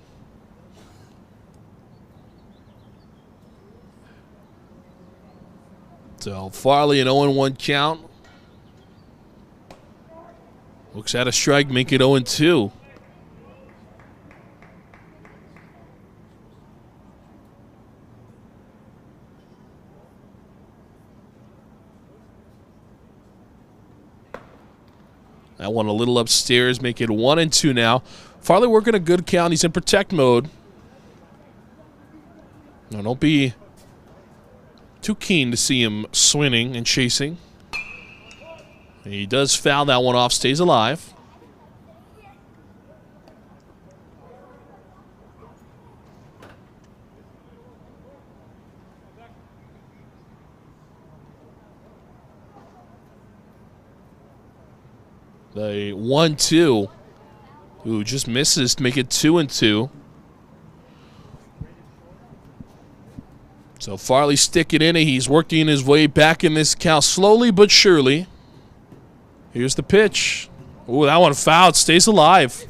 So Farley an 0-1 count. Looks at a strike, make it 0-2. That one a little upstairs, make it 1-2 now. Farley working a good count. He's in protect mode. Now, don't be too keen to see him swinging and chasing. He does foul that one off, stays alive. The 1-2. Ooh, just misses to make it 2-2. So Farley sticking in it. He's working his way back in this count slowly but surely. Here's the pitch. Ooh, that one fouled. Stays alive.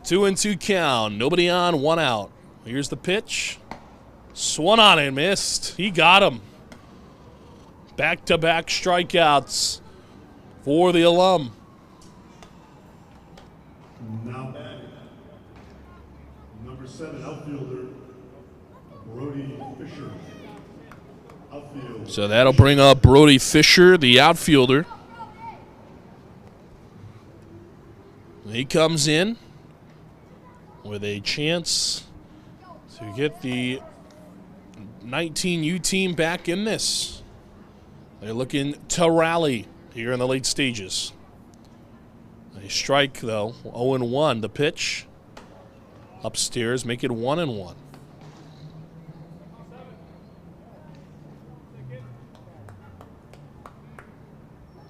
Two and two count. Nobody on, one out. Here's the pitch. Swung on and missed. He got him. Back-to-back strikeouts for the alum. Now back, number 7 outfielder, Brody Fisher. Outfield. So that'll bring up Brody Fisher, the outfielder. He comes in with a chance to get the 19U team back in this. They're looking to rally here in the late stages. A strike, though. 0-1. The pitch. Upstairs, make it 1-1.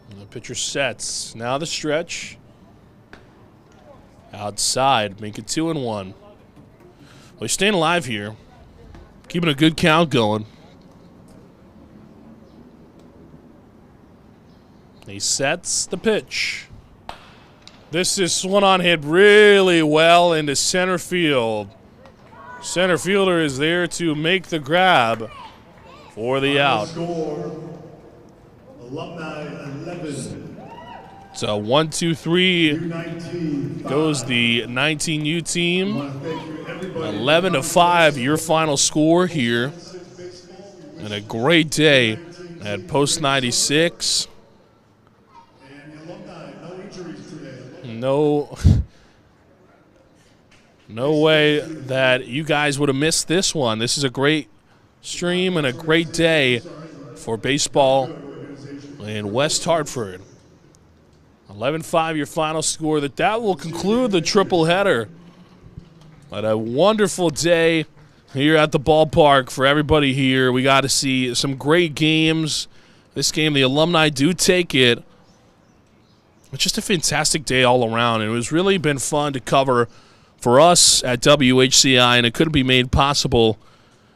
And the pitcher sets. Now the stretch. Outside, make it 2-1. Well, he's staying alive here. Keeping a good count going. He sets the pitch. This is swung on, hit really well into center field. Center fielder is there to make the grab for the out. Score, Alumni 11. So 1, 2, 3 U19 goes the 19U I team. want to thank you, everybody. 11-5, your final score here. And a great day at Post 96. And the alumni, no injuries today. No way that you guys would have missed this one. This is a great stream and a great day for baseball in West Hartford. 11-5, your final score. That will conclude the triple header. But a wonderful day here at the ballpark for everybody here. We got to see some great games. This game, the Alumni do take it. It's just a fantastic day all around. And it was really been fun to cover for us at WHCI, and it couldn't be made possible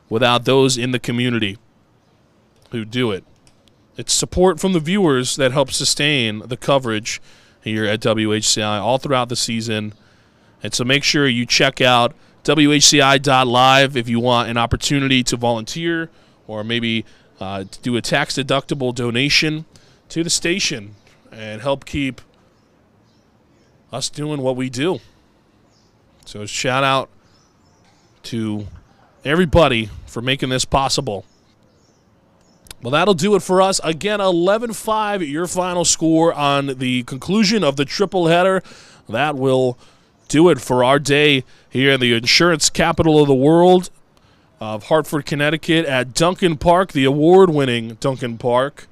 without those in the community who do it. It's support from the viewers that helps sustain the coverage here at WHCI all throughout the season. And so make sure you check out WHCI.live if you want an opportunity to volunteer or maybe to do a tax-deductible donation to the station and help keep us doing what we do. So shout out to everybody for making this possible. Well, that'll do it for us. Again, 11-5, your final score on the conclusion of the triple header. That will do it for our day here in the insurance capital of the world of Hartford, Connecticut at Duncan Park, the award-winning Duncan Park.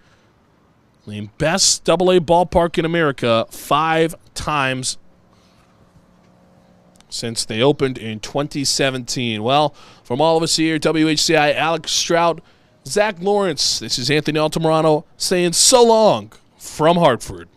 The best AA ballpark in America 5 times since they opened in 2017. Well, from all of us here, WHCI, Alex Strout, Zach Lawrence, this is Anthony Altamirano saying so long from Hartford.